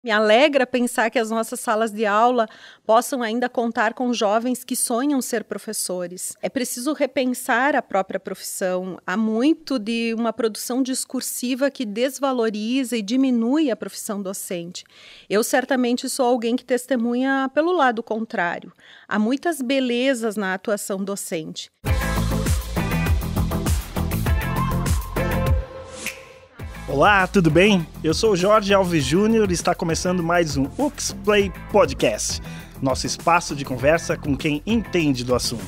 Me alegra pensar que as nossas salas de aula possam ainda contar com jovens que sonham ser professores. É preciso repensar a própria profissão. Há muito de uma produção discursiva que desvaloriza e diminui a profissão docente. Eu certamente sou alguém que testemunha pelo lado contrário. Há muitas belezas na atuação docente. Olá, tudo bem? Eu sou o Jorge Alves Júnior e está começando mais um UXplay Podcast, nosso espaço de conversa com quem entende do assunto.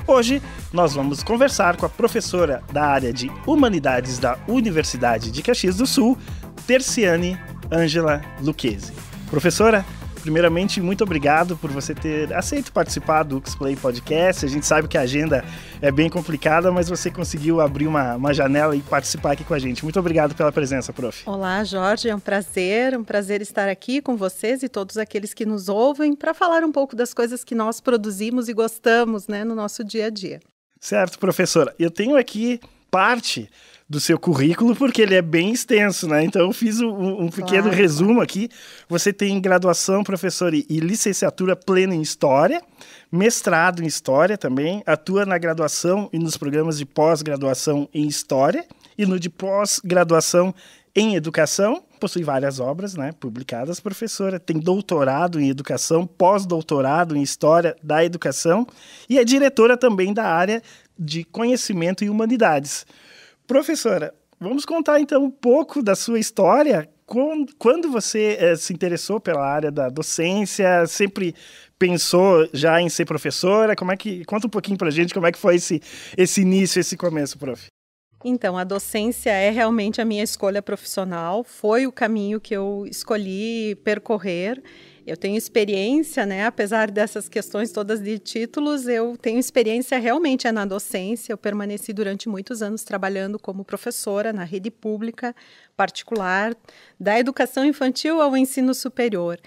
Hoje, nós vamos conversar com a professora da área de Humanidades da Universidade de Caxias do Sul, Terciane Ângela Lucchesi. Professora, primeiramente, muito obrigado por você ter aceito participar do UXplay Podcast. A gente sabe que a agenda é bem complicada, mas você conseguiu abrir uma janela e participar aqui com a gente. Muito obrigado pela presença, prof. Olá, Jorge, é um prazer estar aqui com vocês e todos aqueles que nos ouvem para falar um pouco das coisas que nós produzimos e gostamos, no nosso dia a dia. Certo, professora. Eu tenho aqui parte do seu currículo, porque ele é bem extenso, Então, eu fiz um pequeno resumo aqui. Você tem graduação, professor, e licenciatura plena em História, mestrado em História também, atua na graduação e nos programas de pós-graduação em História e no de pós-graduação em Educação. Possui várias obras, publicadas, professora. Tem doutorado em Educação, pós-doutorado em História da Educação e é diretora também da área de Conhecimento e Humanidades. Professora, vamos contar então um pouco da sua história. Quando você se interessou pela área da docência, sempre pensou já em ser professora? Conta um pouquinho pra gente como é que foi esse início, esse começo, prof. Então, a docência é realmente a minha escolha profissional, foi o caminho que eu escolhi percorrer. Eu tenho experiência, apesar dessas questões todas de títulos, eu tenho experiência realmente na docência. Eu permaneci durante muitos anos trabalhando como professora na rede pública particular, da educação infantil ao ensino superior.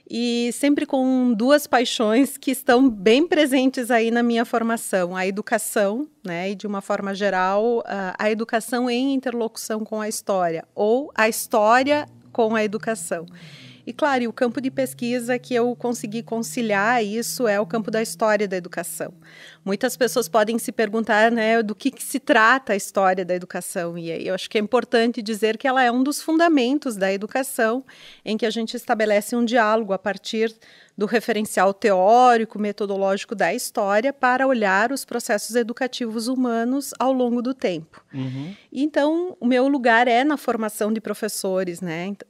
E sempre com duas paixões que estão bem presentes aí na minha formação, a educação, e de uma forma geral, a educação em interlocução com a história, ou a história com a educação. E, claro, e o campo de pesquisa que eu consegui conciliar isso é o campo da história da educação. Muitas pessoas podem se perguntar, do que se trata a história da educação. E aí eu acho que é importante dizer que ela é um dos fundamentos da educação, em que a gente estabelece um diálogo a partir do referencial teórico, metodológico da história para olhar os processos educativos humanos ao longo do tempo. Uhum. Então, o meu lugar é na formação de professores,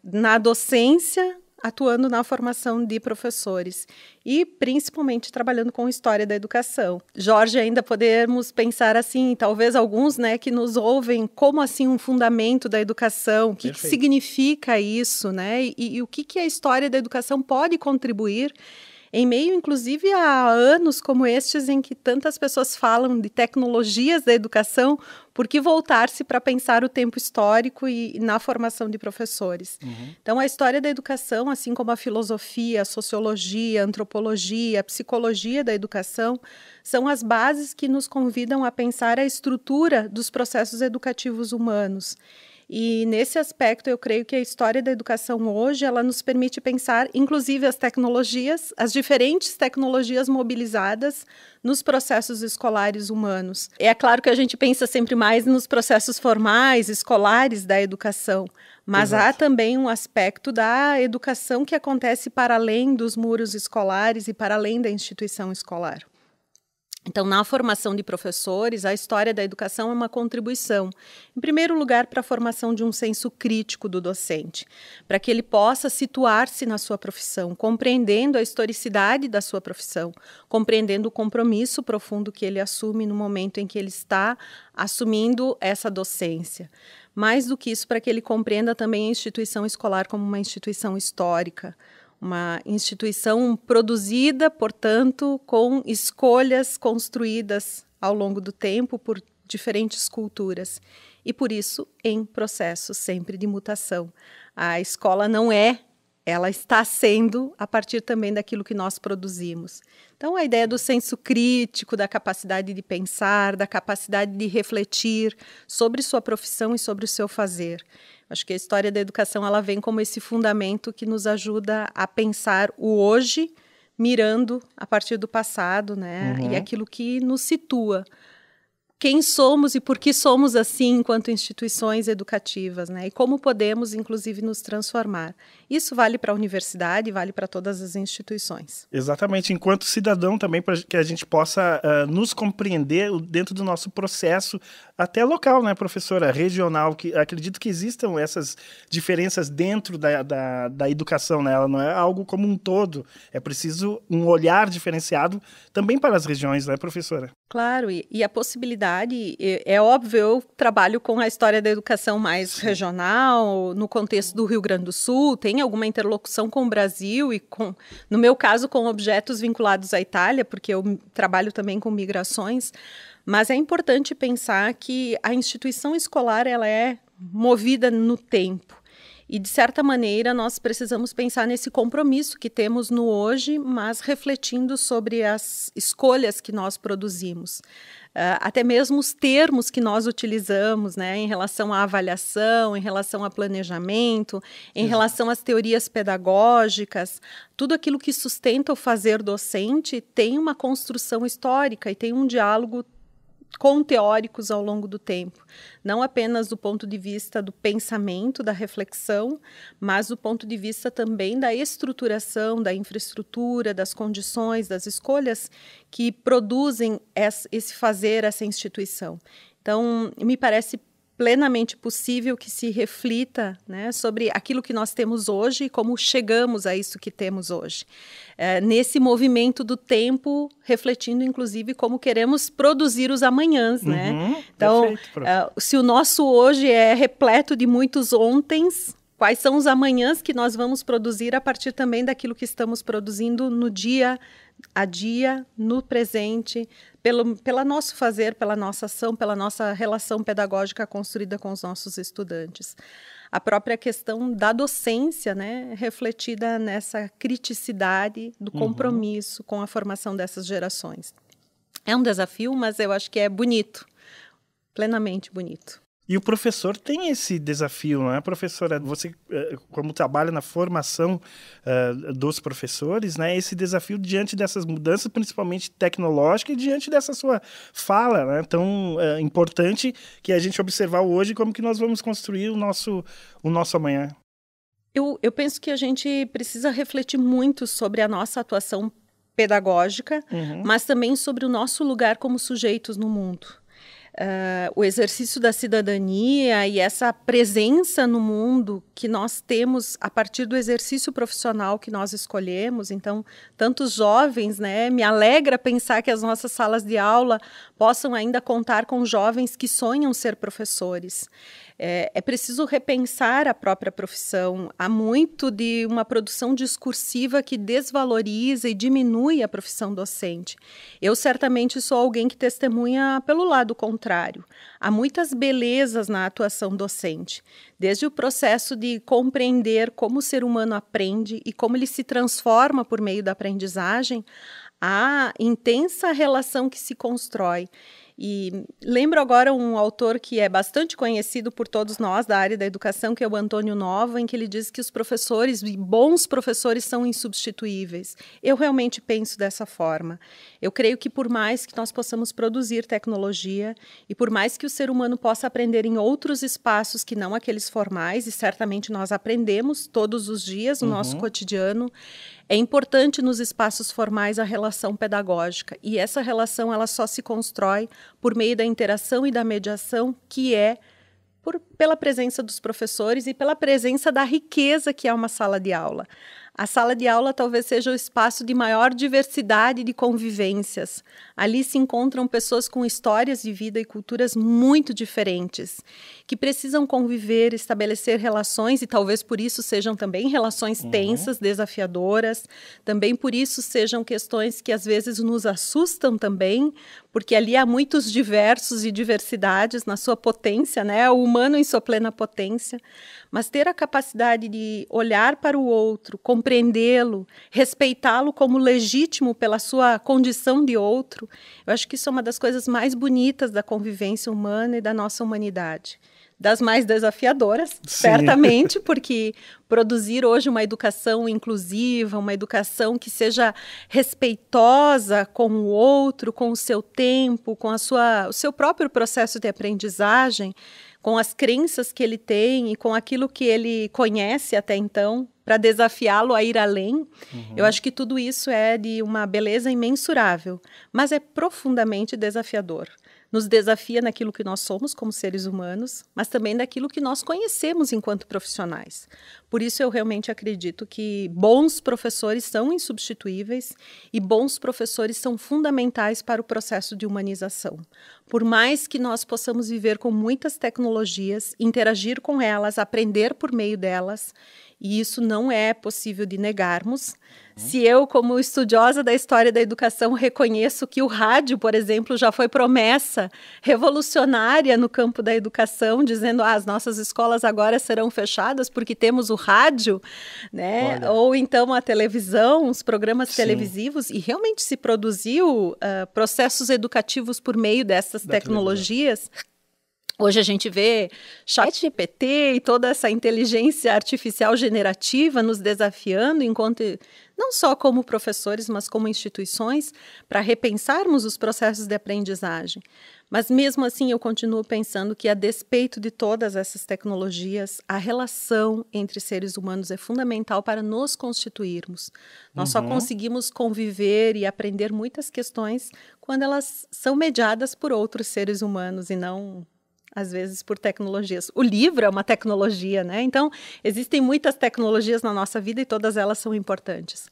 na docência, atuando na formação de professores e principalmente trabalhando com história da educação. Jorge, ainda podemos pensar assim, talvez alguns que nos ouvem, como assim um fundamento da educação, o que significa isso, e o que a história da educação pode contribuir em meio, inclusive, a anos como estes em que tantas pessoas falam de tecnologias da educação, por que voltar-se para pensar o tempo histórico e na formação de professores? Uhum. Então, a história da educação, assim como a filosofia, a sociologia, a antropologia, a psicologia da educação, são as bases que nos convidam a pensar a estrutura dos processos educativos humanos. E nesse aspecto eu creio que a história da educação hoje ela nos permite pensar inclusive as tecnologias, as diferentes tecnologias mobilizadas nos processos escolares humanos. É claro que a gente pensa sempre mais nos processos formais, escolares da educação, mas há também um aspecto da educação que acontece para além dos muros escolares e para além da instituição escolar. Então, na formação de professores, a história da educação é uma contribuição, em primeiro lugar, para a formação de um senso crítico do docente, para que ele possa situar-se na sua profissão, compreendendo a historicidade da sua profissão, compreendendo o compromisso profundo que ele assume no momento em que ele está assumindo essa docência. Mais do que isso, para que ele compreenda também a instituição escolar como uma instituição histórica, uma instituição produzida, portanto, com escolhas construídas ao longo do tempo por diferentes culturas e, por isso, em processo sempre de mutação. A escola não é ela está sendo a partir também daquilo que nós produzimos. Então, a ideia do senso crítico, da capacidade de pensar, da capacidade de refletir sobre sua profissão e sobre o seu fazer. Acho que a história da educação ela vem como esse fundamento que nos ajuda a pensar o hoje, mirando a partir do passado, né? E aquilo que nos situa. Quem somos e por que somos assim enquanto instituições educativas, né? E como podemos, inclusive, nos transformar. Isso vale para a universidade, vale para todas as instituições. Exatamente, enquanto cidadão também, para que a gente possa nos compreender dentro do nosso processo, até local, né, professora, regional, que acredito que existam essas diferenças dentro da educação, né? Ela não é algo como um todo, é preciso um olhar diferenciado também para as regiões, né, professora? Claro, e a possibilidade, é óbvio, eu trabalho com a história da educação mais regional, no contexto do Rio Grande do Sul, tem alguma interlocução com o Brasil e, no meu caso, com objetos vinculados à Itália, porque eu trabalho também com migrações, mas é importante pensar que a instituição escolar ela é movida no tempo. E, de certa maneira, nós precisamos pensar nesse compromisso que temos no hoje, mas refletindo sobre as escolhas que nós produzimos. Até mesmo os termos que nós utilizamos, né, em relação à avaliação, em relação a planejamento, em relação às teorias pedagógicas, tudo aquilo que sustenta o fazer docente tem uma construção histórica e tem um diálogo com teóricos ao longo do tempo, não apenas do ponto de vista do pensamento, da reflexão, mas do ponto de vista também da estruturação, da infraestrutura, das condições, das escolhas que produzem esse fazer, essa instituição. Então, me parece plenamente possível que se reflita, né, sobre aquilo que nós temos hoje e como chegamos a isso que temos hoje. Nesse movimento do tempo, refletindo, inclusive, como queremos produzir os amanhãs, né? Então, se o nosso hoje é repleto de muitos ontens, quais são os amanhãs que nós vamos produzir a partir também daquilo que estamos produzindo no dia a dia, no presente, pela nosso fazer, pela nossa ação, pela nossa relação pedagógica construída com os nossos estudantes. A própria questão da docência, né, refletida nessa criticidade do compromisso com a formação dessas gerações. É um desafio, mas eu acho que é bonito, plenamente bonito. E o professor tem esse desafio, não é, professora? Você, como trabalha na formação dos professores, né, esse desafio diante dessas mudanças, principalmente tecnológicas, e diante dessa sua fala, né, tão importante, que a gente observar hoje como que nós vamos construir o nosso amanhã. Eu penso que a gente precisa refletir muito sobre a nossa atuação pedagógica, mas também sobre o nosso lugar como sujeitos no mundo. O exercício da cidadania e essa presença no mundo que nós temos a partir do exercício profissional que nós escolhemos. Então, tantos jovens, né, me alegra pensar que as nossas salas de aula possam ainda contar com jovens que sonham ser professores. É preciso repensar a própria profissão. Há muito de uma produção discursiva que desvaloriza e diminui a profissão docente. Eu certamente sou alguém que testemunha pelo lado contrário. Há muitas belezas na atuação docente, desde o processo de compreender como o ser humano aprende e como ele se transforma por meio da aprendizagem, a intensa relação que se constrói. E lembro agora um autor que é bastante conhecido por todos nós da área da educação, que é o Antônio Nova, em que ele diz que os professores, bons professores, são insubstituíveis. Eu realmente penso dessa forma. Eu creio que por mais que nós possamos produzir tecnologia e por mais que o ser humano possa aprender em outros espaços que não aqueles formais, e certamente nós aprendemos todos os dias no nosso cotidiano, é importante nos espaços formais a relação pedagógica, e essa relação ela só se constrói por meio da interação e da mediação, que é pela presença dos professores e pela presença da riqueza que é uma sala de aula. A sala de aula talvez seja o espaço de maior diversidade de convivências. Ali se encontram pessoas com histórias de vida e culturas muito diferentes, que precisam conviver, estabelecer relações, e talvez por isso sejam também relações tensas, desafiadoras, também por isso sejam questões que às vezes nos assustam também, porque ali há muitos diversos e diversidades na sua potência, né? O humano em sua plena potência, mas ter a capacidade de olhar para o outro, compreendê-lo, respeitá-lo como legítimo pela sua condição de outro, eu acho que isso é uma das coisas mais bonitas da convivência humana e da nossa humanidade. Das mais desafiadoras, Sim. certamente, porque produzir hoje uma educação inclusiva, uma educação que seja respeitosa com o outro, com o seu tempo, com o seu próprio processo de aprendizagem, com as crenças que ele tem e com aquilo que ele conhece até então, para desafiá-lo a ir além. Eu acho que tudo isso é de uma beleza imensurável, mas é profundamente desafiador. Nos desafia naquilo que nós somos como seres humanos, mas também naquilo que nós conhecemos enquanto profissionais. Por isso eu realmente acredito que bons professores são insubstituíveis e bons professores são fundamentais para o processo de humanização. Por mais que nós possamos viver com muitas tecnologias, interagir com elas, aprender por meio delas, e isso não é possível de negarmos. Se eu, como estudiosa da história da educação, reconheço que o rádio, por exemplo, já foi promessa revolucionária no campo da educação, dizendo que as nossas escolas agora serão fechadas porque temos o rádio, né? Ou então a televisão, os programas televisivos, e realmente se produziu processos educativos por meio dessas tecnologias. Hoje a gente vê ChatGPT e toda essa inteligência artificial generativa nos desafiando, enquanto não só como professores, mas como instituições, para repensarmos os processos de aprendizagem. Mas mesmo assim eu continuo pensando que, a despeito de todas essas tecnologias, a relação entre seres humanos é fundamental para nos constituirmos. Nós só conseguimos conviver e aprender muitas questões quando elas são mediadas por outros seres humanos e não, às vezes, por tecnologias. O livro é uma tecnologia, né? Então, existem muitas tecnologias na nossa vida e todas elas são importantes.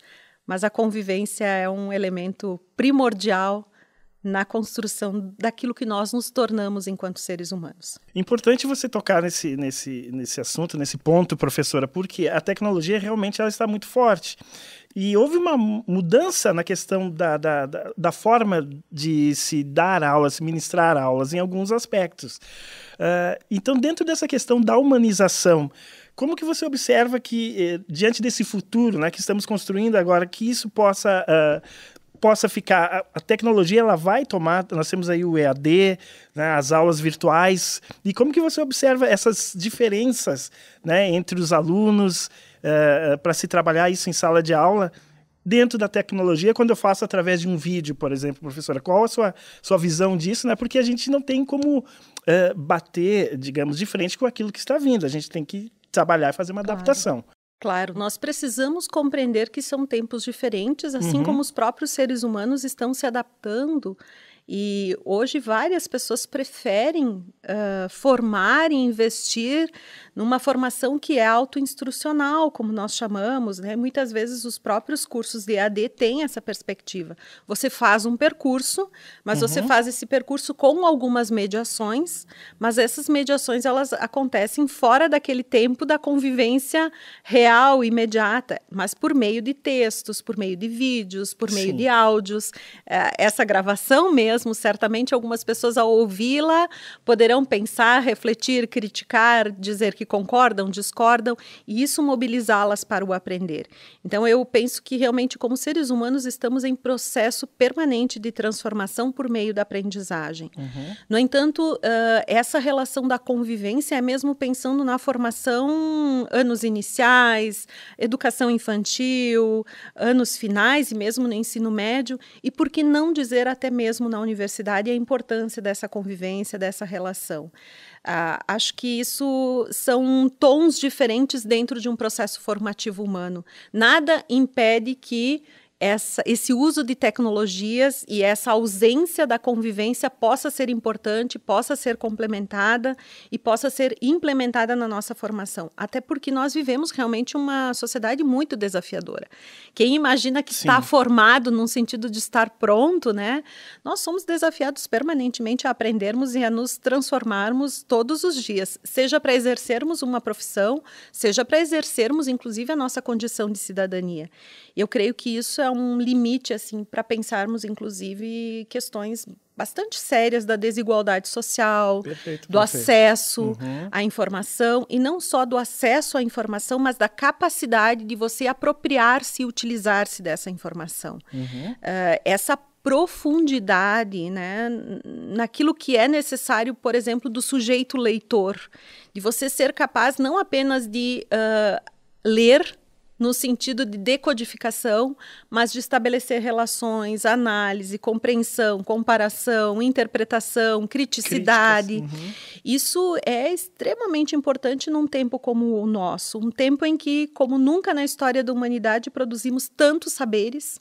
Mas a convivência é um elemento primordial na construção daquilo que nós nos tornamos enquanto seres humanos. Importante você tocar nesse assunto, nesse ponto, professora, porque a tecnologia realmente ela está muito forte. E houve uma mudança na questão da forma de se dar aulas, se ministrar aulas em alguns aspectos. Então, dentro dessa questão da humanização, como que você observa que, diante desse futuro, né, que estamos construindo agora, que isso possa ficar, a tecnologia ela vai tomar, nós temos aí o EAD, né, as aulas virtuais, e como que você observa essas diferenças, né, entre os alunos para se trabalhar isso em sala de aula dentro da tecnologia, quando eu faço através de um vídeo, por exemplo, professora, qual a sua visão disso, né? Porque a gente não tem como bater, digamos, de frente com aquilo que está vindo, a gente tem que trabalhar e fazer uma adaptação. Claro, nós precisamos compreender que são tempos diferentes, assim como os próprios seres humanos estão se adaptando. E hoje várias pessoas preferem formar e investir numa formação que é autoinstrucional, como nós chamamos, né? Muitas vezes os próprios cursos de EAD têm essa perspectiva. Você faz um percurso, mas você faz esse percurso com algumas mediações, mas essas mediações elas acontecem fora daquele tempo da convivência real, imediata, mas por meio de textos, por meio de vídeos, por meio de áudios. Essa gravação mesmo, certamente algumas pessoas ao ouvi-la poderão pensar, refletir, criticar, dizer que concordam, discordam, e isso mobilizá-las para o aprender. Então eu penso que realmente como seres humanos estamos em processo permanente de transformação por meio da aprendizagem. No entanto, essa relação da convivência é mesmo pensando na formação anos iniciais, educação infantil, anos finais e mesmo no ensino médio, e por que não dizer até mesmo na universidade a importância dessa convivência, dessa relação. Acho que isso são tons diferentes dentro de um processo formativo humano. Nada impede que esse uso de tecnologias e essa ausência da convivência possa ser importante, possa ser complementada e possa ser implementada na nossa formação. Até porque nós vivemos realmente uma sociedade muito desafiadora. Quem imagina que está formado num sentido de estar pronto, né? Nós somos desafiados permanentemente a aprendermos e a nos transformarmos todos os dias, seja para exercermos uma profissão, seja para exercermos, inclusive, a nossa condição de cidadania. Eu creio que isso é um limite, assim, para pensarmos, inclusive, questões bastante sérias da desigualdade social, do acesso à informação, e não só do acesso à informação, mas da capacidade de você apropriar-se e utilizar-se dessa informação. Essa profundidade, né, naquilo que é necessário, por exemplo, do sujeito leitor, de você ser capaz não apenas de ler no sentido de decodificação, mas de estabelecer relações, análise, compreensão, comparação, interpretação, criticidade. Isso é extremamente importante num tempo como o nosso, um tempo em que, como nunca na história da humanidade, produzimos tantos saberes,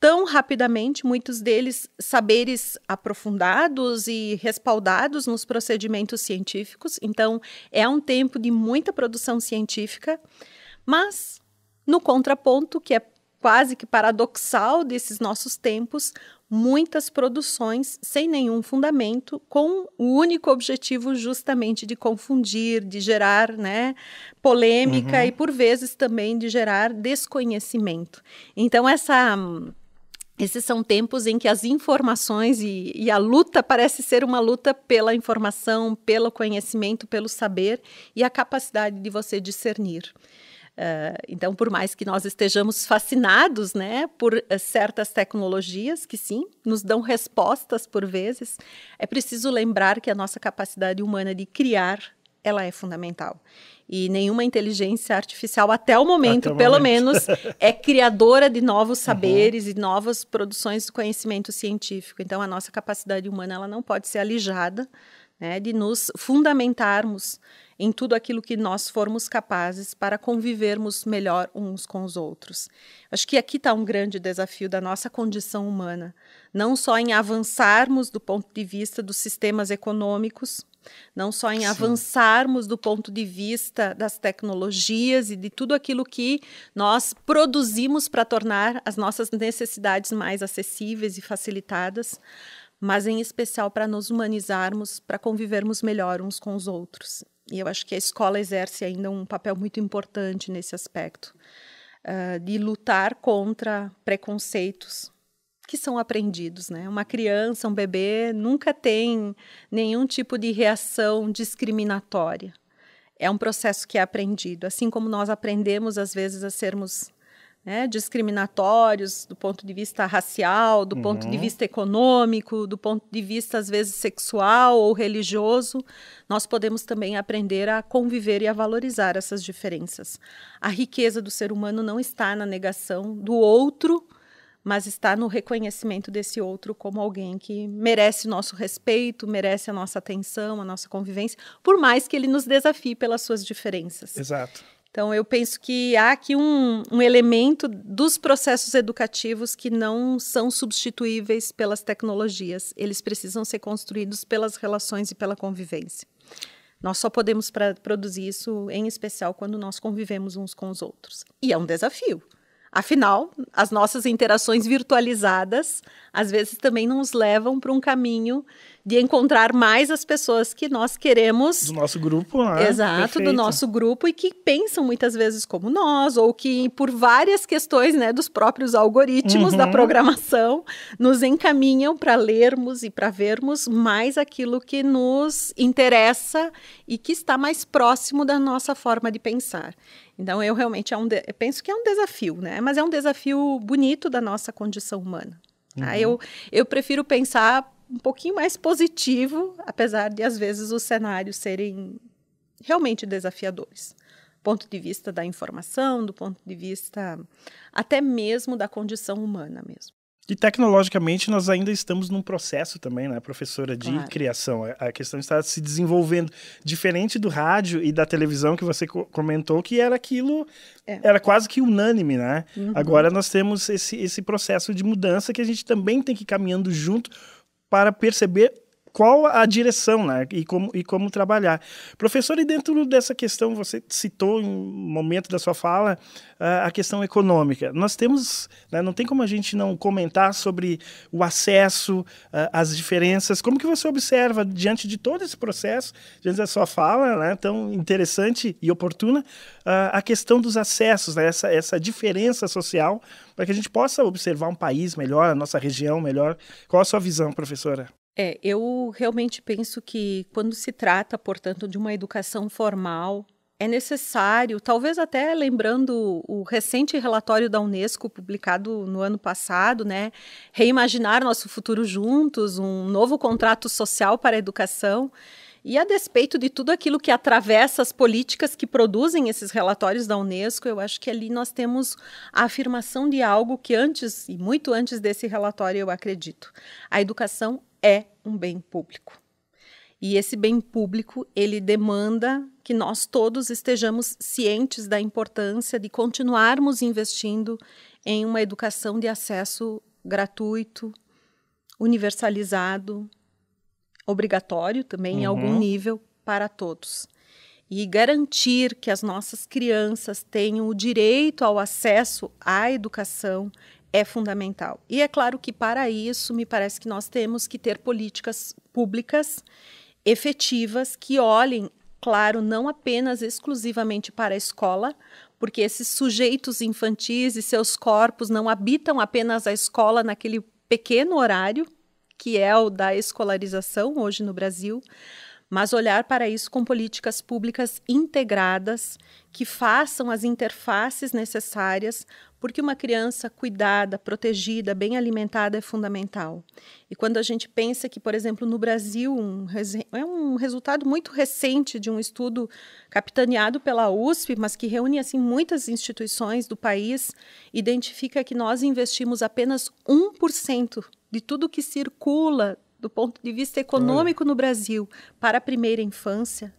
tão rapidamente, muitos deles saberes aprofundados e respaldados nos procedimentos científicos. Então, é um tempo de muita produção científica, mas no contraponto, que é quase que paradoxal desses nossos tempos, muitas produções sem nenhum fundamento, com o único objetivo justamente de confundir, de gerar, né, polêmica e, por vezes, também de gerar desconhecimento. Então, esses são tempos em que as informações e a luta parece ser uma luta pela informação, pelo conhecimento, pelo saber e a capacidade de você discernir. Então, por mais que nós estejamos fascinados, né, por certas tecnologias que, sim, nos dão respostas por vezes, é preciso lembrar que a nossa capacidade humana de criar, ela é fundamental. E nenhuma inteligência artificial, até o momento, pelo menos, é criadora de novos saberes e novas produções de conhecimento científico. Então, a nossa capacidade humana, ela não pode ser alijada, né, de nos fundamentarmos em tudo aquilo que nós formos capazes para convivermos melhor uns com os outros. Acho que aqui está um grande desafio da nossa condição humana, não só em avançarmos do ponto de vista dos sistemas econômicos, não só em avançarmos do ponto de vista das tecnologias e de tudo aquilo que nós produzimos para tornar as nossas necessidades mais acessíveis e facilitadas, mas em especial para nos humanizarmos, para convivermos melhor uns com os outros. E eu acho que a escola exerce ainda um papel muito importante nesse aspecto, de lutar contra preconceitos que são aprendidos, né? Uma criança, um bebê, nunca tem nenhum tipo de reação discriminatória. É um processo que é aprendido, assim como nós aprendemos, às vezes, a sermos, né, discriminatórios do ponto de vista racial, do ponto de vista econômico, do ponto de vista, às vezes, sexual ou religioso, nós podemos também aprender a conviver e a valorizar essas diferenças. A riqueza do ser humano não está na negação do outro, mas está no reconhecimento desse outro como alguém que merece nosso respeito, merece a nossa atenção, a nossa convivência, por mais que ele nos desafie pelas suas diferenças. Exato. Então, eu penso que há aqui um elemento dos processos educativos que não são substituíveis pelas tecnologias. Eles precisam ser construídos pelas relações e pela convivência. Nós só podemos produzir isso, em especial, quando nós convivemos uns com os outros. E é um desafio. Afinal, as nossas interações virtualizadas, às vezes, também nos levam para um caminho de encontrar mais as pessoas que nós queremos. Do nosso grupo, né? Exato, perfeito. Do nosso grupo, e que pensam muitas vezes como nós, ou que, por várias questões, né, dos próprios algoritmos da programação, nos encaminham para lermos e para vermos mais aquilo que nos interessa e que está mais próximo da nossa forma de pensar. Então, eu realmente eu penso que é um desafio, né? Mas é um desafio bonito da nossa condição humana. Tá? Eu prefiro pensar um pouquinho mais positivo, apesar de, às vezes, os cenários serem realmente desafiadores. Do ponto de vista da informação, do ponto de vista até mesmo da condição humana mesmo. E tecnologicamente nós ainda estamos num processo também, né, professora, de Claro. criação. A questão está se desenvolvendo. Diferente do rádio e da televisão que você comentou, que era aquilo, era quase que unânime, né? Agora nós temos esse processo de mudança que a gente também tem que ir caminhando junto para perceber qual a direção, né, e como trabalhar. Professor, e dentro dessa questão, você citou em um momento da sua fala a questão econômica. Nós temos, né, não tem como a gente não comentar sobre o acesso, as diferenças. Como que você observa, diante de todo esse processo, diante da sua fala, né, tão interessante e oportuna, a questão dos acessos, né, essa diferença social, para que a gente possa observar um país melhor, a nossa região melhor. Qual a sua visão, professora? Eu realmente penso que quando se trata, portanto, de uma educação formal, é necessário, talvez até lembrando o recente relatório da Unesco, publicado no ano passado, né, reimaginar nosso futuro juntos, um novo contrato social para a educação. E a despeito de tudo aquilo que atravessa as políticas que produzem esses relatórios da Unesco, eu acho que ali nós temos a afirmação de algo que antes, e muito antes desse relatório, eu acredito. A educação é um bem público. E esse bem público, ele demanda que nós todos estejamos cientes da importância de continuarmos investindo em uma educação de acesso gratuito, universalizado, obrigatório também em algum nível para todos. E garantir que as nossas crianças tenham o direito ao acesso à educação é fundamental. E é claro que para isso me parece que nós temos que ter políticas públicas efetivas que olhem, claro, não apenas exclusivamente para a escola, porque esses sujeitos infantis e seus corpos não habitam apenas a escola naquele pequeno horário, que é o da escolarização hoje no Brasil, mas olhar para isso com políticas públicas integradas que façam as interfaces necessárias, porque uma criança cuidada, protegida, bem alimentada é fundamental. E quando a gente pensa que, por exemplo, no Brasil, é um resultado muito recente de um estudo capitaneado pela USP, mas que reúne assim, muitas instituições do país, identifica que nós investimos apenas 1% de tudo que circula do ponto de vista econômico no Brasil para a primeira infância.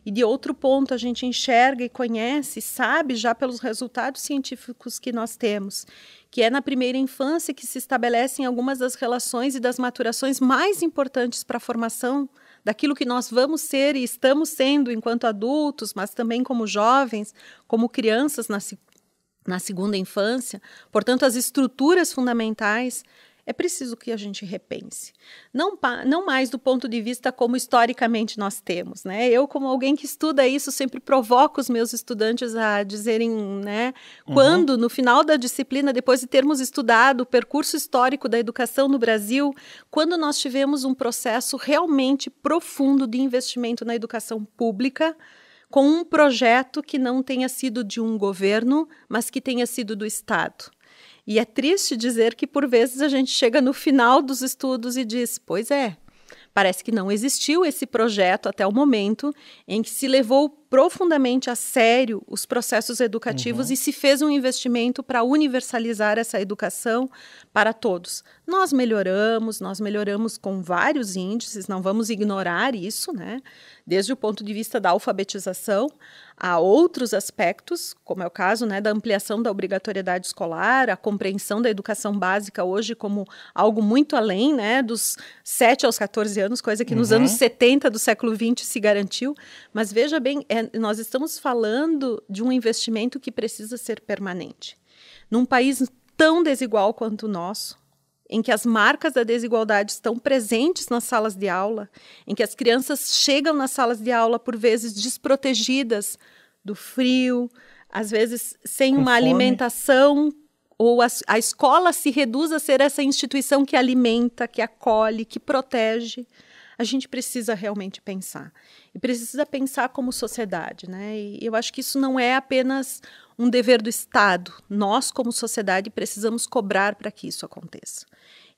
E de outro ponto, a gente enxerga e conhece, sabe já pelos resultados científicos que nós temos, que é na primeira infância que se estabelecem algumas das relações e das maturações mais importantes para a formação daquilo que nós vamos ser e estamos sendo enquanto adultos, mas também como jovens, como crianças na segunda infância. Portanto, as estruturas fundamentais é preciso que a gente repense. Não mais do ponto de vista como historicamente nós temos, né? Eu, como alguém que estuda isso, sempre provoco os meus estudantes a dizerem, né? Quando, no final da disciplina, depois de termos estudado o percurso histórico da educação no Brasil, quando nós tivemos um processo realmente profundo de investimento na educação pública, com um projeto que não tenha sido de um governo, mas que tenha sido do Estado. E é triste dizer que, por vezes, a gente chega no final dos estudos e diz, pois é, parece que não existiu esse projeto até o momento em que se levou profundamente a sério os processos educativos e se fez um investimento para universalizar essa educação para todos. Nós melhoramos com vários índices, não vamos ignorar isso, né? Desde o ponto de vista da alfabetização, há outros aspectos, como é o caso, né, da ampliação da obrigatoriedade escolar, a compreensão da educação básica hoje como algo muito além, né, dos 7 aos 14 anos, coisa que nos anos 70 do século XX se garantiu. Mas veja bem, nós estamos falando de um investimento que precisa ser permanente. Num país tão desigual quanto o nosso, em que as marcas da desigualdade estão presentes nas salas de aula, em que as crianças chegam nas salas de aula, por vezes, desprotegidas do frio, às vezes sem uma alimentação, ou a escola se reduz a ser essa instituição que alimenta, que acolhe, que protege. A gente precisa realmente pensar. E precisa pensar como sociedade, né? E eu acho que isso não é apenas um dever do Estado. Nós, como sociedade, precisamos cobrar para que isso aconteça.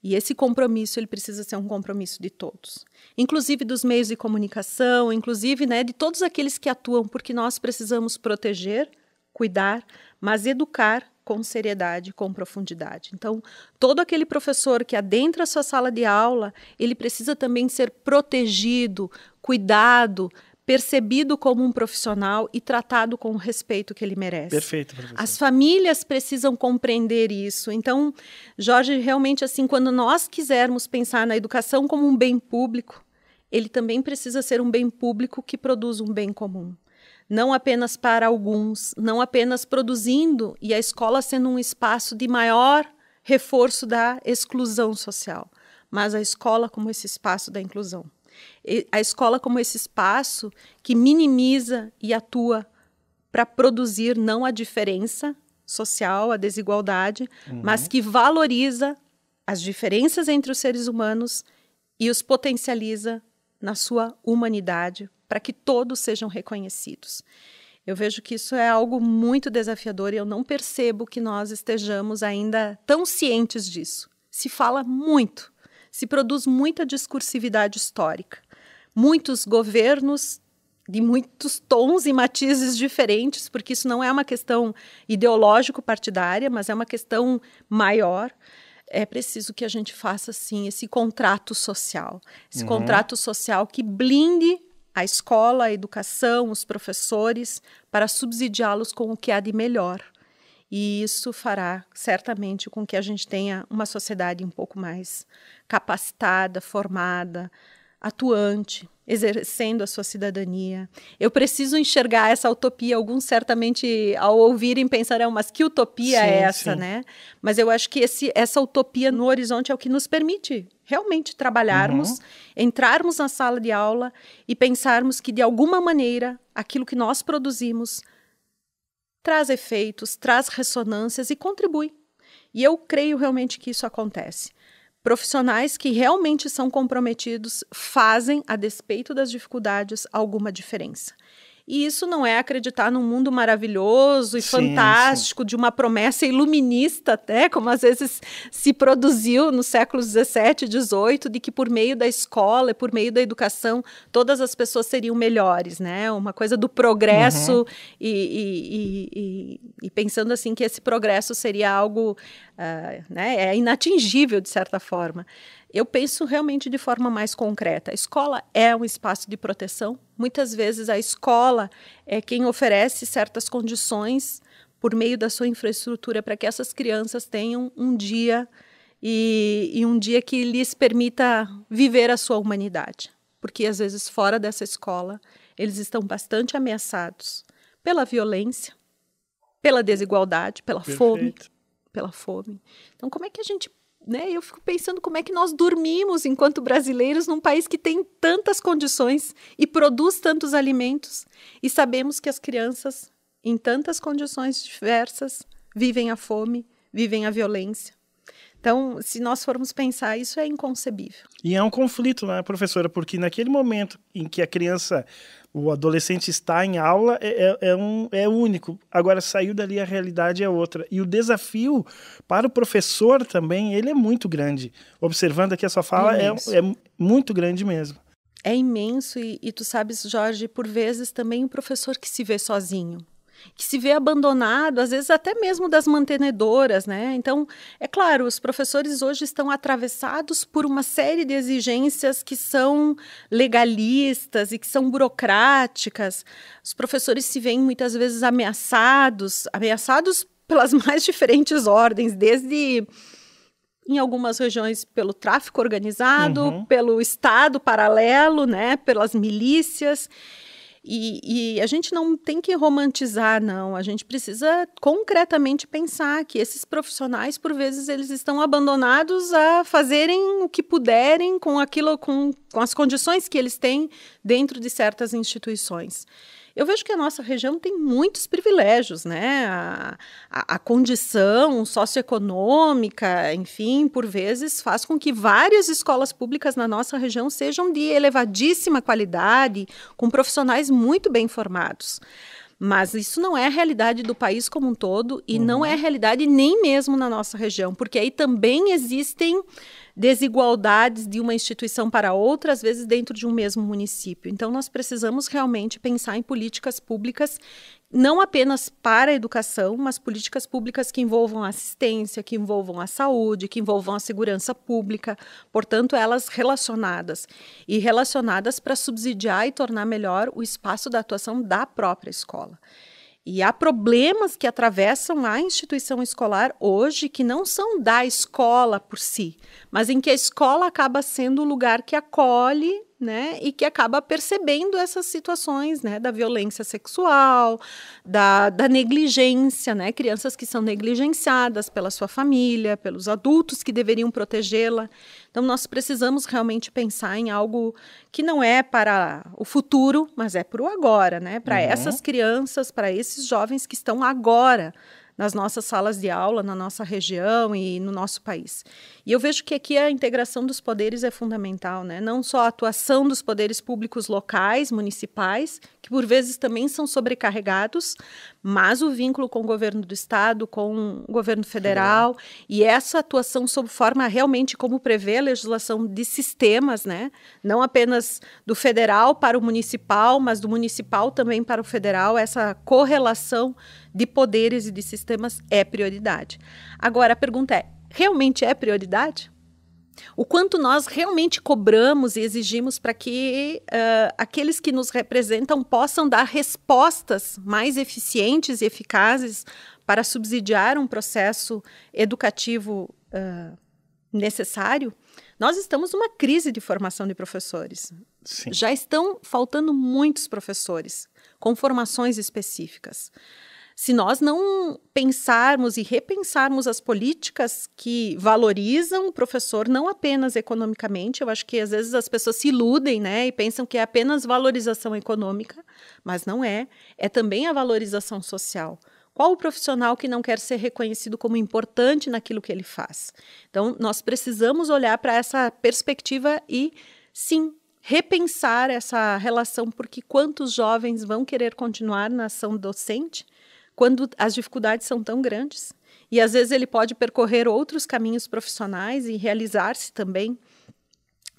E esse compromisso, ele precisa ser um compromisso de todos. Inclusive dos meios de comunicação, inclusive, né, de todos aqueles que atuam, porque nós precisamos proteger, cuidar, mas educar com seriedade, com profundidade. Então, todo aquele professor que adentra a sua sala de aula, ele precisa também ser protegido, cuidado, percebido como um profissional e tratado com o respeito que ele merece. Perfeito, professor. As famílias precisam compreender isso. Então, Jorge, realmente, assim, quando nós quisermos pensar na educação como um bem público, ele também precisa ser um bem público que produz um bem comum. Não apenas para alguns, não apenas produzindo e a escola sendo um espaço de maior reforço da exclusão social, mas a escola como esse espaço da inclusão. A escola como esse espaço que minimiza e atua para produzir não a diferença social, a desigualdade, mas que valoriza as diferenças entre os seres humanos e os potencializa na sua humanidade, para que todos sejam reconhecidos. Eu vejo que isso é algo muito desafiador e eu não percebo que nós estejamos ainda tão cientes disso. Se fala muito, se produz muita discursividade histórica. Muitos governos de muitos tons e matizes diferentes, porque isso não é uma questão ideológico-partidária, mas é uma questão maior. É preciso que a gente faça, sim, esse contrato social. Esse contrato social que blinde a escola, a educação, os professores, para subsidiá-los com o que há de melhor. E isso fará, certamente, com que a gente tenha uma sociedade um pouco mais capacitada, formada, atuante, exercendo a sua cidadania. Eu preciso enxergar essa utopia. Alguns, certamente, ao ouvirem, pensarão, mas que utopia é essa, né? Mas eu acho que essa utopia no horizonte é o que nos permite realmente trabalharmos, entrarmos na sala de aula e pensarmos que, de alguma maneira, aquilo que nós produzimos traz efeitos, traz ressonâncias e contribui. E eu creio realmente que isso acontece. Profissionais que realmente são comprometidos fazem, a despeito das dificuldades, alguma diferença. E isso não é acreditar num mundo maravilhoso e fantástico, de uma promessa iluminista, até, como às vezes se produziu nos séculos XVII e XVIII, de que por meio da escola e por meio da educação todas as pessoas seriam melhores, né? Uma coisa do progresso e pensando assim que esse progresso seria algo né, inatingível, de certa forma. Eu penso realmente de forma mais concreta. A escola é um espaço de proteção. Muitas vezes a escola é quem oferece certas condições por meio da sua infraestrutura para que essas crianças tenham um dia e um dia que lhes permita viver a sua humanidade. Porque às vezes fora dessa escola eles estão bastante ameaçados pela violência, pela desigualdade, pela fome. Então como é que a gente... Eu fico pensando como é que nós dormimos enquanto brasileiros num país que tem tantas condições e produz tantos alimentos e sabemos que as crianças, em tantas condições diversas, vivem a fome, vivem a violência. Então, se nós formos pensar, isso é inconcebível. E é um conflito, né, professora? Porque naquele momento em que a criança, o adolescente está em aula, é único. Agora, saiu dali, a realidade é outra. E o desafio para o professor também, ele é muito grande. Observando aqui a sua fala, é muito grande mesmo. É imenso e tu sabes, Jorge, por vezes também o professor que se vê sozinho, que se vê abandonado, às vezes até mesmo das mantenedoras, né? Então, é claro, os professores hoje estão atravessados por uma série de exigências que são legalistas e que são burocráticas. Os professores se veem muitas vezes ameaçados pelas mais diferentes ordens, desde... em algumas regiões pelo tráfico organizado, pelo Estado paralelo, né, pelas milícias. E a gente não tem que romantizar, não. A gente precisa concretamente pensar que esses profissionais, por vezes, eles estão abandonados a fazerem o que puderem com as condições que eles têm dentro de certas instituições. Eu vejo que a nossa região tem muitos privilégios, né? A condição socioeconômica, enfim, por vezes, faz com que várias escolas públicas na nossa região sejam de elevadíssima qualidade, com profissionais muito bem formados. Mas isso não é a realidade do país como um todo e não é a realidade nem mesmo na nossa região, porque aí também existem desigualdades de uma instituição para outra, às vezes dentro de um mesmo município. Então, nós precisamos realmente pensar em políticas públicas não apenas para a educação, mas políticas públicas que envolvam a assistência, que envolvam a saúde, que envolvam a segurança pública, portanto, elas relacionadas para subsidiar e tornar melhor o espaço da atuação da própria escola. E há problemas que atravessam a instituição escolar hoje que não são da escola por si, mas em que a escola acaba sendo o lugar que acolhe, né, e que acaba percebendo essas situações, né, da violência sexual, da negligência, né, crianças que são negligenciadas pela sua família, pelos adultos que deveriam protegê-la. Então, nós precisamos realmente pensar em algo que não é para o futuro, mas é para o agora, né, para essas crianças, para esses jovens que estão agora nas nossas salas de aula, na nossa região e no nosso país. E eu vejo que aqui a integração dos poderes é fundamental, né? Não só a atuação dos poderes públicos locais, municipais, que por vezes também são sobrecarregados, mas o vínculo com o governo do estado, com o governo federal, e essa atuação sob forma realmente como prevê a legislação de sistemas, né? Não apenas do federal para o municipal, mas do municipal também para o federal, essa correlação de poderes e de sistemas é prioridade. Agora, a pergunta é, realmente é prioridade? O quanto nós realmente cobramos e exigimos para que aqueles que nos representam possam dar respostas mais eficientes e eficazes para subsidiar um processo educativo necessário? Nós estamos numa crise de formação de professores. Sim. Já estão faltando muitos professores com formações específicas. Se nós não pensarmos e repensarmos as políticas que valorizam o professor, não apenas economicamente, eu acho que às vezes as pessoas se iludem, né, e pensam que é apenas valorização econômica, mas não é. É também a valorização social. Qual o profissional que não quer ser reconhecido como importante naquilo que ele faz? Então, nós precisamos olhar para essa perspectiva e, sim, repensar essa relação, porque quantos jovens vão querer continuar na ação docente quando as dificuldades são tão grandes? E às vezes ele pode percorrer outros caminhos profissionais e realizar-se também.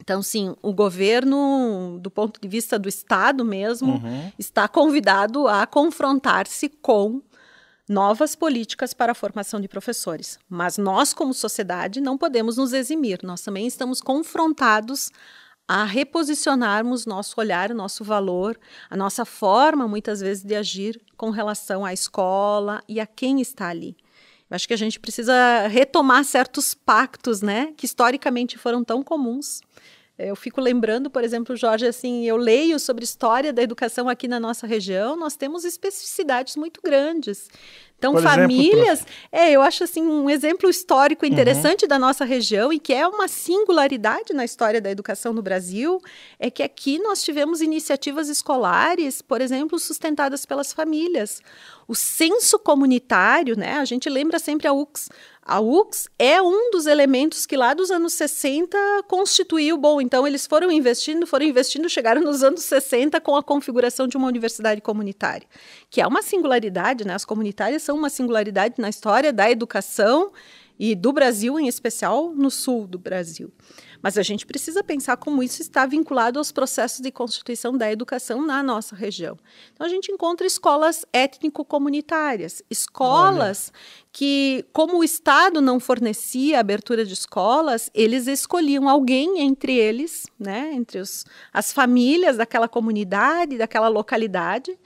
Então, sim, o governo, do ponto de vista do Estado mesmo, está convidado a confrontar-se com novas políticas para a formação de professores. Mas nós, como sociedade, não podemos nos eximir. Nós também estamos confrontados a reposicionarmos nosso olhar, nosso valor, a nossa forma, muitas vezes, de agir com relação à escola e a quem está ali. Eu acho que a gente precisa retomar certos pactos, né, que historicamente foram tão comuns. Eu fico lembrando, por exemplo, Jorge, assim, eu leio sobre história da educação aqui na nossa região, nós temos especificidades muito grandes. Então, por famílias, exemplo, eu acho assim um exemplo histórico interessante da nossa região e que é uma singularidade na história da educação no Brasil, é que aqui nós tivemos iniciativas escolares, por exemplo, sustentadas pelas famílias. O senso comunitário, né? A gente lembra sempre a UCS. A UCS é um dos elementos que lá dos anos 60 constituiu, então eles foram investindo, chegaram nos anos 60 com a configuração de uma universidade comunitária, que é uma singularidade, né? As comunitárias são uma singularidade na história da educação e do Brasil, em especial no sul do Brasil. Mas a gente precisa pensar como isso está vinculado aos processos de constituição da educação na nossa região. Então, a gente encontra escolas étnico-comunitárias, escolas que, como o Estado não fornecia a abertura de escolas, eles escolhiam alguém entre eles, né, entre as famílias daquela comunidade, daquela localidade,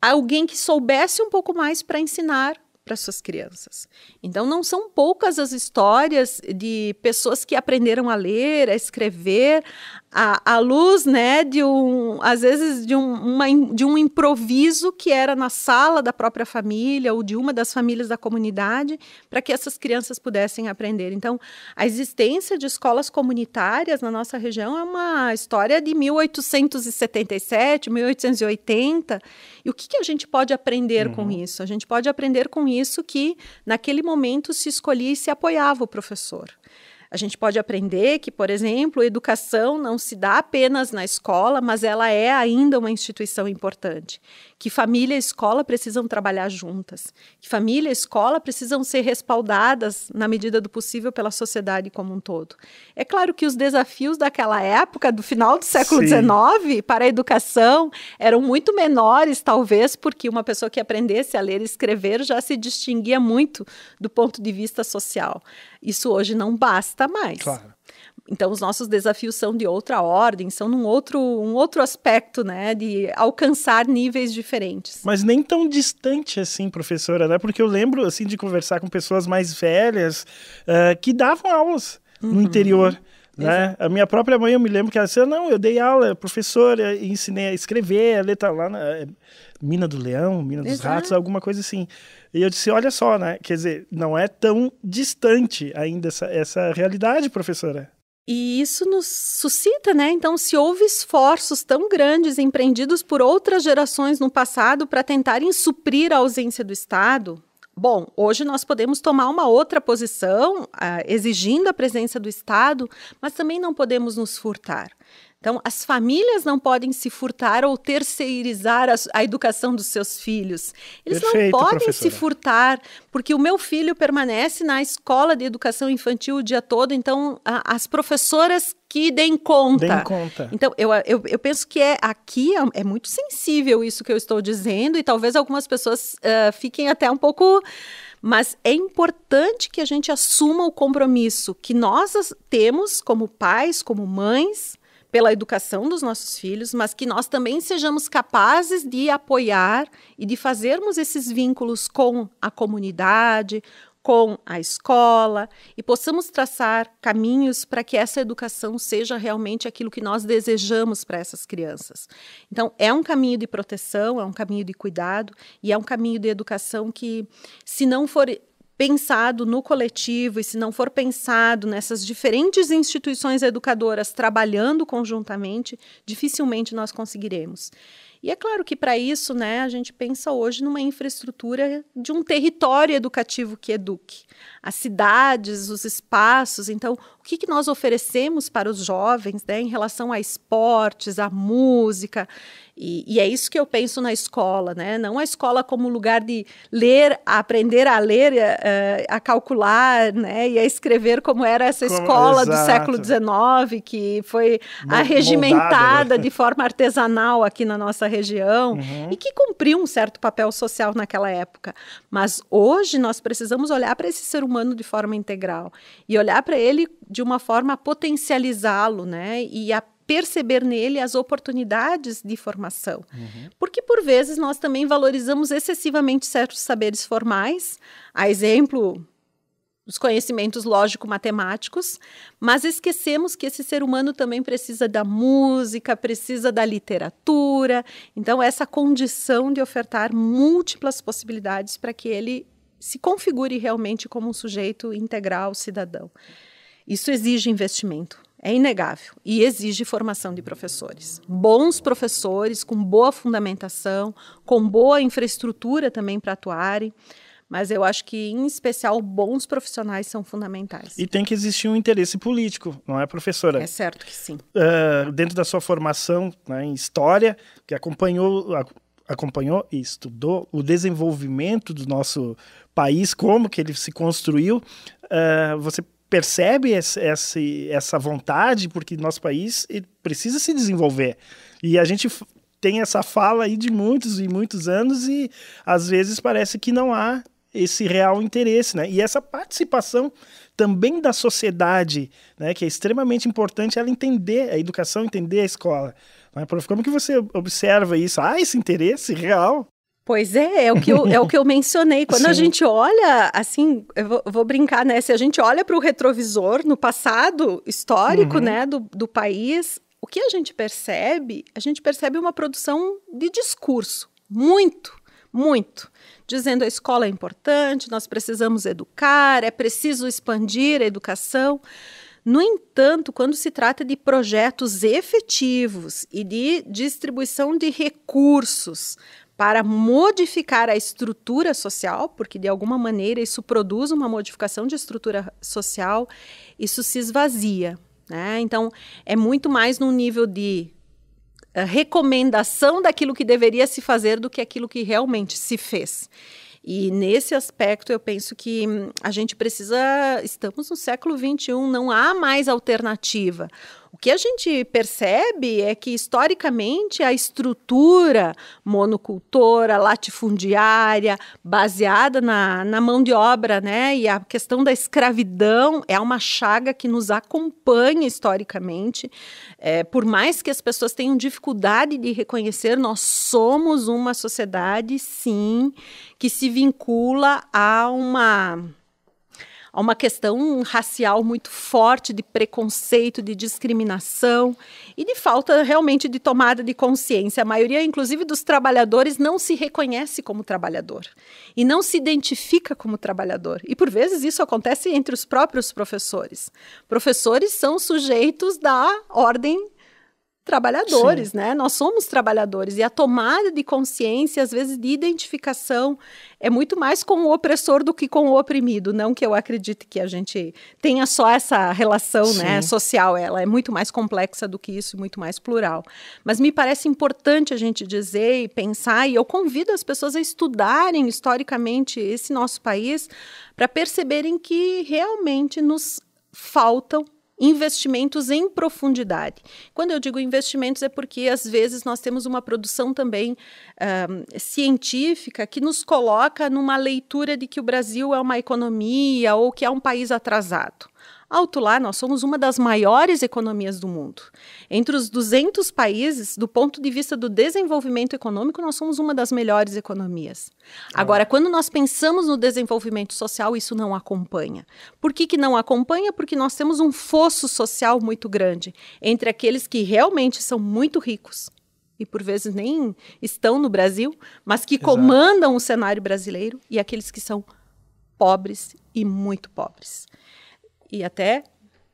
alguém que soubesse um pouco mais para ensinar para suas crianças. Então, não são poucas as histórias de pessoas que aprenderam a ler, a escrever, à luz, né, às vezes de um improviso que era na sala da própria família ou de uma das famílias da comunidade, para que essas crianças pudessem aprender. Então, a existência de escolas comunitárias na nossa região é uma história de 1877, 1880. E o que a gente pode aprender com isso? A gente pode aprender com isso que, naquele momento, se escolhia e se apoiava o professor. A gente pode aprender que, por exemplo, educação não se dá apenas na escola, mas ela é ainda uma instituição importante. Que família e escola precisam trabalhar juntas. Que família e escola precisam ser respaldadas, na medida do possível, pela sociedade como um todo. É claro que os desafios daquela época, do final do século XIX, para a educação, eram muito menores, talvez, porque uma pessoa que aprendesse a ler e escrever já se distinguia muito do ponto de vista social. Isso hoje não basta mais. Claro. Então, os nossos desafios são de outra ordem, são um outro aspecto, né, de alcançar níveis diferentes. Mas nem tão distante assim, professora, né? Porque eu lembro, assim, de conversar com pessoas mais velhas que davam aulas no interior. Né? A minha própria mãe, eu me lembro que ela disse, não, eu dei aula, professora, ensinei a escrever, a ler, tá lá na Mina do Leão, Mina dos Ratos, alguma coisa assim. E eu disse, olha só, né? Quer dizer, não é tão distante ainda essa realidade, professora. E isso nos suscita, né? Então, se houve esforços tão grandes empreendidos por outras gerações no passado para tentarem suprir a ausência do Estado, bom, hoje nós podemos tomar uma outra posição, exigindo a presença do Estado, mas também não podemos nos furtar. Então, as famílias não podem se furtar ou terceirizar a educação dos seus filhos. Eles Perfeito, não podem professora. se furtar, porque o meu filho permanece na escola de educação infantil o dia todo, então as professoras que deem conta. Deem conta. Então, eu penso que aqui é muito sensível isso que eu estou dizendo, e talvez algumas pessoas fiquem até um pouco... Mas é importante que a gente assuma o compromisso que nós temos como pais, como mães, pela educação dos nossos filhos, mas que nós também sejamos capazes de apoiar e de fazermos esses vínculos com a comunidade, com a escola, e possamos traçar caminhos para que essa educação seja realmente aquilo que nós desejamos para essas crianças. Então, é um caminho de proteção, é um caminho de cuidado, e é um caminho de educação que, se não for pensado no coletivo e se não for pensado nessas diferentes instituições educadoras trabalhando conjuntamente, dificilmente nós conseguiremos. E é claro que para isso, né, a gente pensa hoje numa infraestrutura de um território educativo que eduque. As cidades, os espaços, então, o que nós oferecemos para os jovens, né, em relação a esportes, a música, e é isso que eu penso na escola, né? Não a escola como lugar de ler, aprender a ler, a calcular, né? E a escrever como era essa escola do século XIX, que foi arregimentada de forma artesanal aqui na nossa região, e que cumpriu um certo papel social naquela época. Mas hoje nós precisamos olhar para esse ser humano de forma integral e olhar para ele de uma forma a potencializá-lo, né? E a perceber nele as oportunidades de formação. Porque, por vezes, nós também valorizamos excessivamente certos saberes formais, a exemplo dos conhecimentos lógico-matemáticos, mas esquecemos que esse ser humano também precisa da música, precisa da literatura. Então, essa condição de ofertar múltiplas possibilidades para que ele se configure realmente como um sujeito integral, cidadão. Isso exige investimento. É inegável e exige formação de professores. Bons professores, com boa fundamentação, com boa infraestrutura também para atuarem, mas eu acho que, em especial, bons profissionais são fundamentais. E tem que existir um interesse político, não é, professora? É certo que sim. Dentro da sua formação, né, em História, que acompanhou e estudou o desenvolvimento do nosso país, como que ele se construiu, você percebe essa vontade, porque nosso país precisa se desenvolver. E a gente tem essa fala aí de muitos e muitos anos e, às vezes, parece que não há esse real interesse, né? E essa participação também da sociedade, né, que é extremamente importante ela entender a educação, entender a escola. Né? Como que você observa isso? Esse interesse real? Pois é o que eu mencionei. Quando a gente olha, assim, eu vou brincar, né? Se a gente olha para o retrovisor, no passado histórico, né, do país, o que a gente percebe uma produção de discurso, muito, dizendo a escola é importante, nós precisamos educar, é preciso expandir a educação. No entanto, quando se trata de projetos efetivos e de distribuição de recursos para modificar a estrutura social, porque de alguma maneira isso produz uma modificação de estrutura social, isso se esvazia, né? Então, é muito mais num nível de recomendação daquilo que deveria se fazer do que aquilo que realmente se fez. E nesse aspecto eu penso que a gente estamos no século XXI, não há mais alternativa. O que a gente percebe é que, historicamente, a estrutura monocultora, latifundiária, baseada na mão de obra, né, e a questão da escravidão é uma chaga que nos acompanha historicamente. Por mais que as pessoas tenham dificuldade de reconhecer, nós somos uma sociedade, sim, que se vincula a uma questão racial muito forte, de preconceito, de discriminação e de falta realmente de tomada de consciência. A maioria, inclusive, dos trabalhadores não se reconhece como trabalhador e não se identifica como trabalhador. E, por vezes, isso acontece entre os próprios professores. Professores são sujeitos da ordem trabalhadores, né? Nós somos trabalhadores e a tomada de consciência, às vezes de identificação, é muito mais com o opressor do que com o oprimido. Não que eu acredite que a gente tenha só essa relação, né, social, ela é muito mais complexa do que isso, muito mais plural. Mas me parece importante a gente dizer e pensar, e eu convido as pessoas a estudarem historicamente esse nosso país para perceberem que realmente nos faltam investimentos em profundidade. Quando eu digo investimentos é porque, às vezes, nós temos uma produção também científica que nos coloca numa leitura de que o Brasil é uma economia ou que é um país atrasado. Alto lá, nós somos uma das maiores economias do mundo. Entre os 200 países, do ponto de vista do desenvolvimento econômico, nós somos uma das melhores economias. Agora, quando nós pensamos no desenvolvimento social, isso não acompanha. Por que não acompanha? Porque nós temos um fosso social muito grande entre aqueles que realmente são muito ricos, e por vezes nem estão no Brasil, mas que comandam o cenário brasileiro, e aqueles que são pobres e muito pobres. E até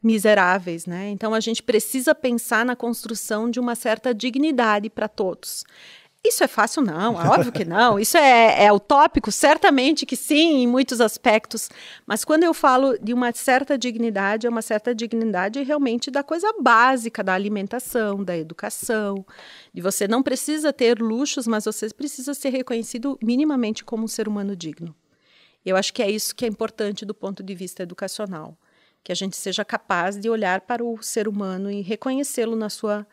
miseráveis, né? Então, a gente precisa pensar na construção de uma certa dignidade para todos. Isso é fácil? Não, é óbvio que não. Isso é utópico? Certamente que sim, em muitos aspectos. Mas quando eu falo de uma certa dignidade, é uma certa dignidade realmente da coisa básica, da alimentação, da educação. E você não precisa ter luxos, mas você precisa ser reconhecido minimamente como um ser humano digno. Eu acho que é isso que é importante do ponto de vista educacional. Que a gente seja capaz de olhar para o ser humano e reconhecê-lo na sua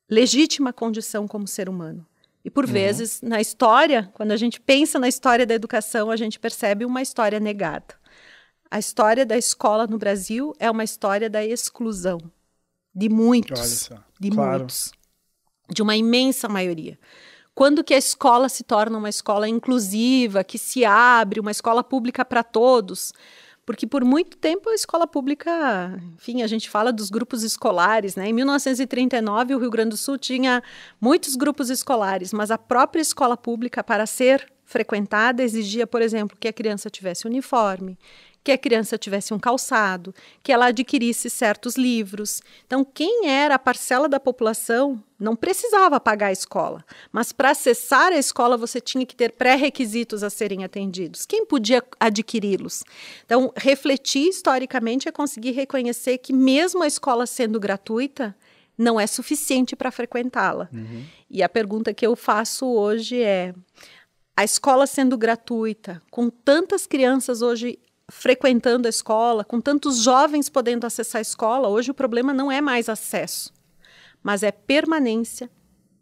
legítima condição como ser humano. E, por vezes, na história, quando a gente pensa na história da educação, a gente percebe uma história negada. A história da escola no Brasil é uma história da exclusão de muitos, muitos, de uma imensa maioria. Quando que a escola se torna uma escola inclusiva, que se abre, uma escola pública para todos? Porque por muito tempo a escola pública, enfim, a gente fala dos grupos escolares, né? Em 1939, o Rio Grande do Sul tinha muitos grupos escolares, mas a própria escola pública, para ser frequentada, exigia, por exemplo, que a criança tivesse uniforme, que a criança tivesse um calçado, que ela adquirisse certos livros. Então, quem era a parcela da população não precisava pagar a escola, mas para acessar a escola você tinha que ter pré-requisitos a serem atendidos. Quem podia adquiri-los? Então, refletir historicamente é conseguir reconhecer que mesmo a escola sendo gratuita, não é suficiente para frequentá-la. E a pergunta que eu faço hoje é, a escola sendo gratuita, com tantas crianças hoje frequentando a escola, com tantos jovens podendo acessar a escola, hoje o problema não é mais acesso, mas é permanência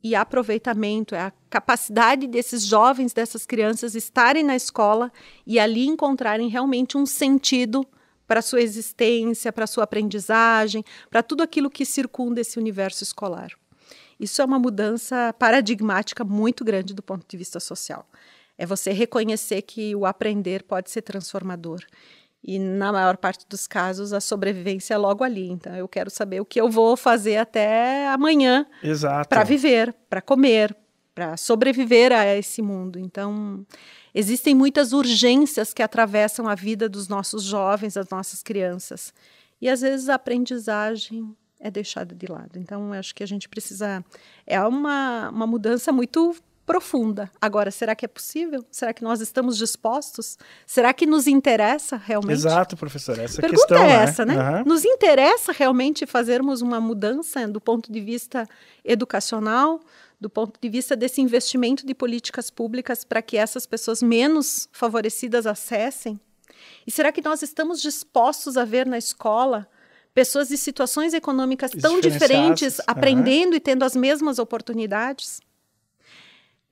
e aproveitamento, é a capacidade desses jovens, dessas crianças estarem na escola e ali encontrarem realmente um sentido para a sua existência, para a sua aprendizagem, para tudo aquilo que circunda esse universo escolar. Isso é uma mudança paradigmática muito grande do ponto de vista social. É você reconhecer que o aprender pode ser transformador. E, na maior parte dos casos, a sobrevivência é logo ali. Então, eu quero saber o que eu vou fazer até amanhã para viver, para comer, para sobreviver a esse mundo. Então, existem muitas urgências que atravessam a vida dos nossos jovens, das nossas crianças. E, às vezes, a aprendizagem é deixada de lado. Então, eu acho que a gente precisa... É uma mudança muito profunda. Agora, será que é possível? Será que nós estamos dispostos? Será que nos interessa realmente? Exato, professora. Essa pergunta questão, é essa, né? Uhum. Nos interessa realmente fazermos uma mudança do ponto de vista educacional, do ponto de vista desse investimento de políticas públicas para que essas pessoas menos favorecidas acessem? E será que nós estamos dispostos a ver na escola pessoas de situações econômicas tão diferentes aprendendo e tendo as mesmas oportunidades?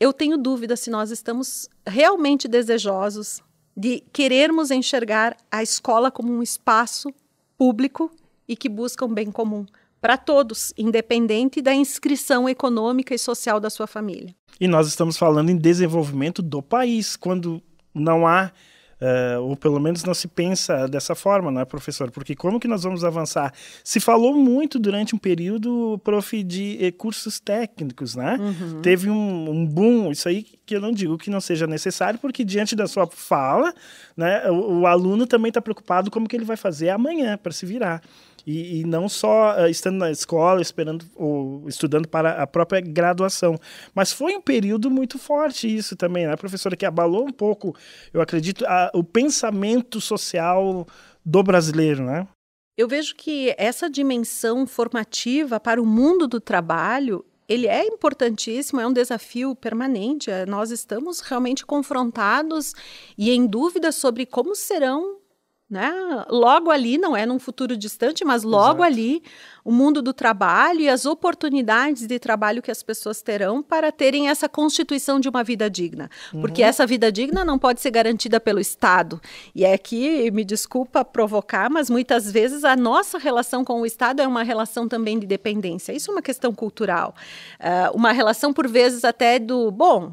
Eu tenho dúvida se nós estamos realmente desejosos de querermos enxergar a escola como um espaço público e que busca um bem comum para todos, independente da inscrição econômica e social da sua família. E nós estamos falando em desenvolvimento do país, quando não há, ou pelo menos não se pensa dessa forma, não é, professor? Porque como que nós vamos avançar? Se falou muito durante um período, prof, de cursos técnicos, né? Uhum. Teve um boom, isso aí que eu não digo que não seja necessário, porque diante da sua fala, né, o aluno também está preocupado como que ele vai fazer amanhã para se virar. E não só estando na escola, esperando ou estudando para a própria graduação. Mas foi um período muito forte isso também, né, professora, que abalou um pouco, eu acredito, o pensamento social do brasileiro, né? Eu vejo que essa dimensão formativa para o mundo do trabalho, ele é importantíssimo, é um desafio permanente. Nós estamos realmente confrontados e em dúvida sobre como serão, né? Logo ali, não é num futuro distante, mas logo ali, o mundo do trabalho e as oportunidades de trabalho que as pessoas terão para terem essa constituição de uma vida digna. Porque essa vida digna não pode ser garantida pelo Estado. E aqui, me desculpa provocar, mas muitas vezes a nossa relação com o Estado é uma relação também de dependência. Isso é uma questão cultural. Uma relação, por vezes, até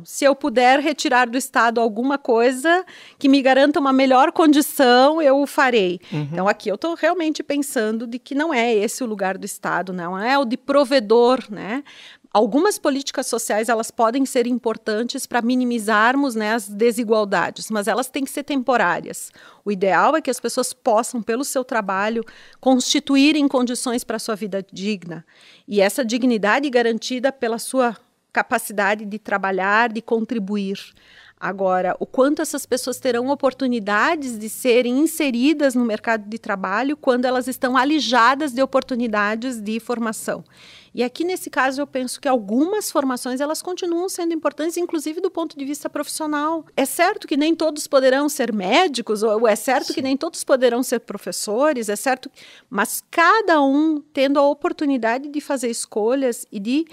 se eu puder retirar do Estado alguma coisa que me garanta uma melhor condição, eu o farei. Então, aqui eu estou realmente pensando de que não é esse o lugar do Estado, não é o de provedor, né? Algumas políticas sociais, elas podem ser importantes para minimizarmos, né, as desigualdades, mas elas têm que ser temporárias. O ideal é que as pessoas possam, pelo seu trabalho, constituírem condições para a sua vida digna. E essa dignidade garantida pela sua capacidade de trabalhar, de contribuir. Agora, o quanto essas pessoas terão oportunidades de serem inseridas no mercado de trabalho quando elas estão alijadas de oportunidades de formação. E aqui, nesse caso, eu penso que algumas formações, elas continuam sendo importantes, inclusive do ponto de vista profissional. É certo que nem todos poderão ser médicos, ou é certo que nem todos poderão ser professores, é certo, mas cada um tendo a oportunidade de fazer escolhas e de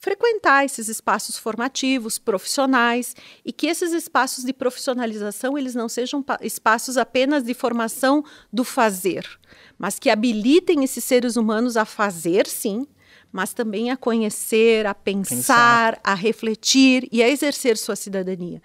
frequentar esses espaços formativos, profissionais, e que esses espaços de profissionalização, eles não sejam espaços apenas de formação do fazer, mas que habilitem esses seres humanos a fazer, sim, mas também a conhecer, a pensar, a refletir e a exercer sua cidadania.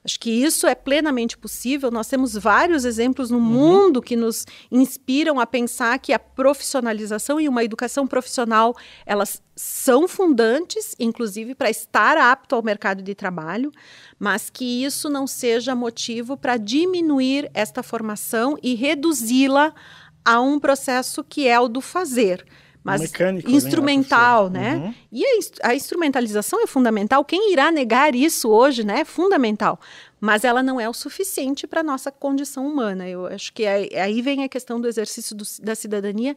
Acho que isso é plenamente possível. Nós temos vários exemplos no mundo que nos inspiram a pensar que a profissionalização e uma educação profissional, elas são fundantes, inclusive para estar apto ao mercado de trabalho, mas que isso não seja motivo para diminuir esta formação e reduzi-la a um processo que é o do fazer. Mas mecânico, instrumental, né? E a instrumentalização é fundamental. Quem irá negar isso hoje, né? É fundamental. Mas ela não é o suficiente para a nossa condição humana. Eu acho que aí vem a questão do exercício da cidadania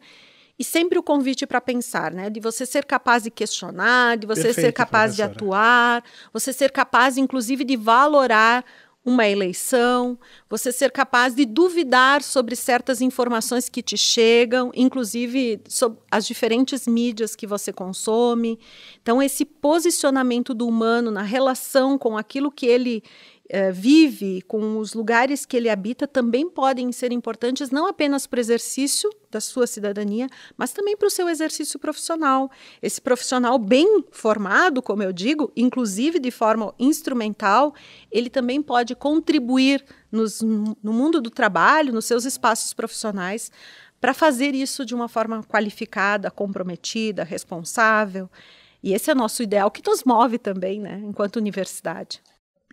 e sempre o convite para pensar, né? De você ser capaz de questionar, de você ser capaz de atuar, você ser capaz, inclusive, de valorar uma eleição, você ser capaz de duvidar sobre certas informações que te chegam, inclusive sobre as diferentes mídias que você consome. Então, esse posicionamento do humano na relação com aquilo que ele vive, com os lugares que ele habita, também podem ser importantes, não apenas para o exercício da sua cidadania, mas também para o seu exercício profissional. Esse profissional bem formado, como eu digo, inclusive de forma instrumental, ele também pode contribuir no mundo do trabalho, nos seus espaços profissionais, para fazer isso de uma forma qualificada, comprometida, responsável. E esse é nosso ideal, que nos move também, né, enquanto universidade.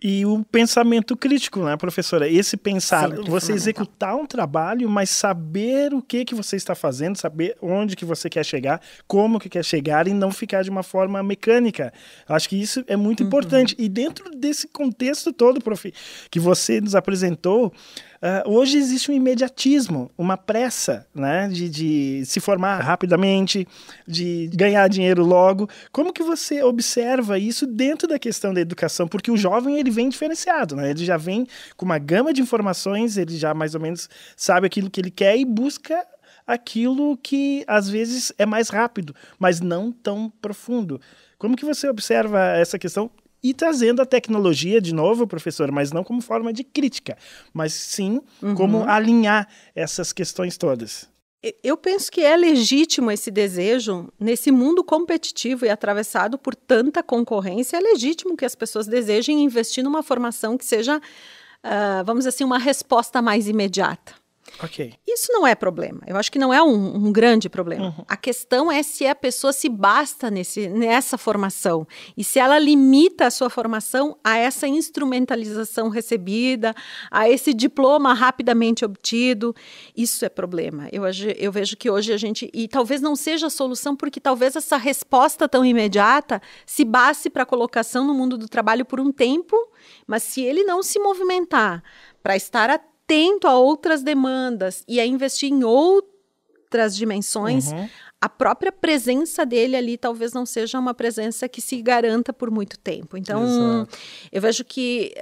E o pensamento crítico, né, professora? Esse pensar, Sempre você executar um trabalho, mas saber o que você está fazendo, saber onde que você quer chegar, como que quer chegar e não ficar de uma forma mecânica. Acho que isso é muito importante. E dentro desse contexto todo, prof, que você nos apresentou, hoje existe um imediatismo, uma pressa, né, de se formar rapidamente, de ganhar dinheiro logo. Como que você observa isso dentro da questão da educação? Porque o jovem, ele vem diferenciado, né? Ele já vem com uma gama de informações, ele já mais ou menos sabe aquilo que ele quer e busca aquilo que às vezes é mais rápido, mas não tão profundo. Como que você observa essa questão? E trazendo a tecnologia de novo, professor, mas não como forma de crítica, mas sim como alinhar essas questões todas. Eu penso que é legítimo esse desejo, nesse mundo competitivo e atravessado por tanta concorrência, é legítimo que as pessoas desejem investir numa formação que seja, vamos dizer assim, uma resposta mais imediata. Ok. Isso não é problema. Eu acho que não é um grande problema. A questão é se a pessoa se basta nessa formação e se ela limita a sua formação a essa instrumentalização recebida, a esse diploma rapidamente obtido. Isso é problema. Eu vejo que hoje a gente... E talvez não seja a solução, porque talvez essa resposta tão imediata se baste para a colocação no mundo do trabalho por um tempo, mas se ele não se movimentar para estar atento a outras demandas e a investir em outras dimensões, a própria presença dele ali talvez não seja uma presença que se garanta por muito tempo. Então, eu vejo que,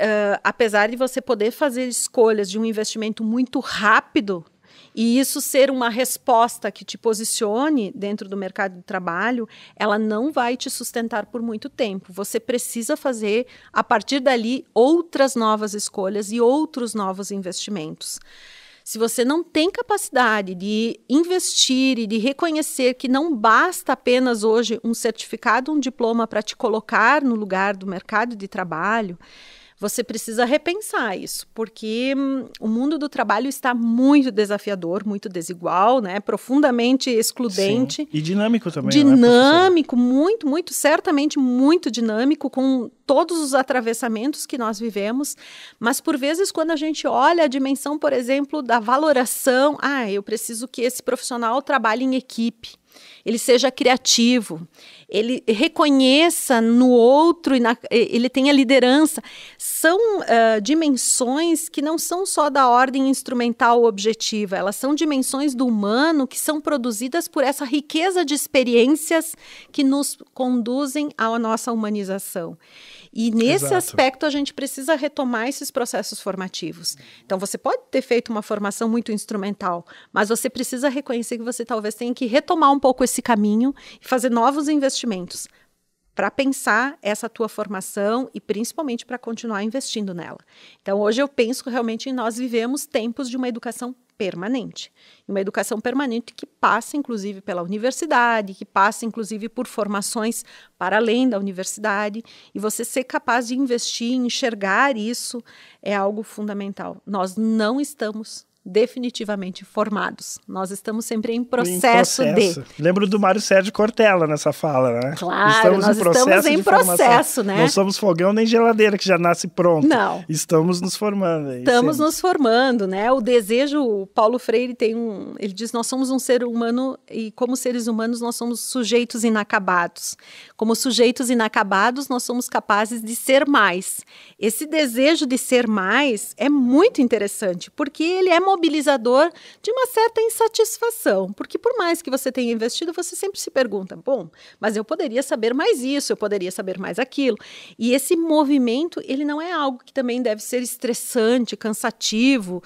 apesar de você poder fazer escolhas de um investimento muito rápido, e isso ser uma resposta que te posicione dentro do mercado de trabalho, ela não vai te sustentar por muito tempo. Você precisa fazer, a partir dali, outras novas escolhas e outros novos investimentos. Se você não tem capacidade de investir e de reconhecer que não basta apenas hoje um certificado, um diploma para te colocar no lugar do mercado de trabalho, você precisa repensar isso, porque o mundo do trabalho está muito desafiador, muito desigual, né? Profundamente excludente. Sim. E dinâmico também, dinâmico, muito, certamente muito dinâmico, com todos os atravessamentos que nós vivemos, mas por vezes quando a gente olha a dimensão, por exemplo, da valoração, eu preciso que esse profissional trabalhe em equipe, ele seja criativo, ele reconheça no outro, ele tenha liderança. São dimensões que não são só da ordem instrumental objetiva, elas são dimensões do humano que são produzidas por essa riqueza de experiências que nos conduzem à nossa humanização. E nesse aspecto a gente precisa retomar esses processos formativos. Então você pode ter feito uma formação muito instrumental, mas você precisa reconhecer que você talvez tenha que retomar um pouco esse caminho e fazer novos investimentos para pensar essa tua formação e principalmente para continuar investindo nela. Então hoje eu penso que realmente nós vivemos tempos de uma educação permanente. Uma educação permanente que passa, inclusive, pela universidade, que passa, inclusive, por formações para além da universidade. E você ser capaz de investir, enxergar isso, é algo fundamental. Nós não estamos definitivamente formados. Nós estamos sempre em processo de... Lembro do Mário Sérgio Cortella nessa fala, né? Claro, nós estamos em processo, né? Não somos fogão nem geladeira que já nasce pronto. Não. Estamos nos formando. Estamos nos formando, né? O desejo, o Paulo Freire ele diz, nós somos um ser humano e como seres humanos nós somos sujeitos inacabados. Como sujeitos inacabados nós somos capazes de ser mais. Esse desejo de ser mais é muito interessante, porque ele é mobilizador de uma certa insatisfação, porque por mais que você tenha investido, você sempre se pergunta, bom, mas eu poderia saber mais isso, eu poderia saber mais aquilo. E esse movimento, ele não é algo que também deve ser estressante, cansativo,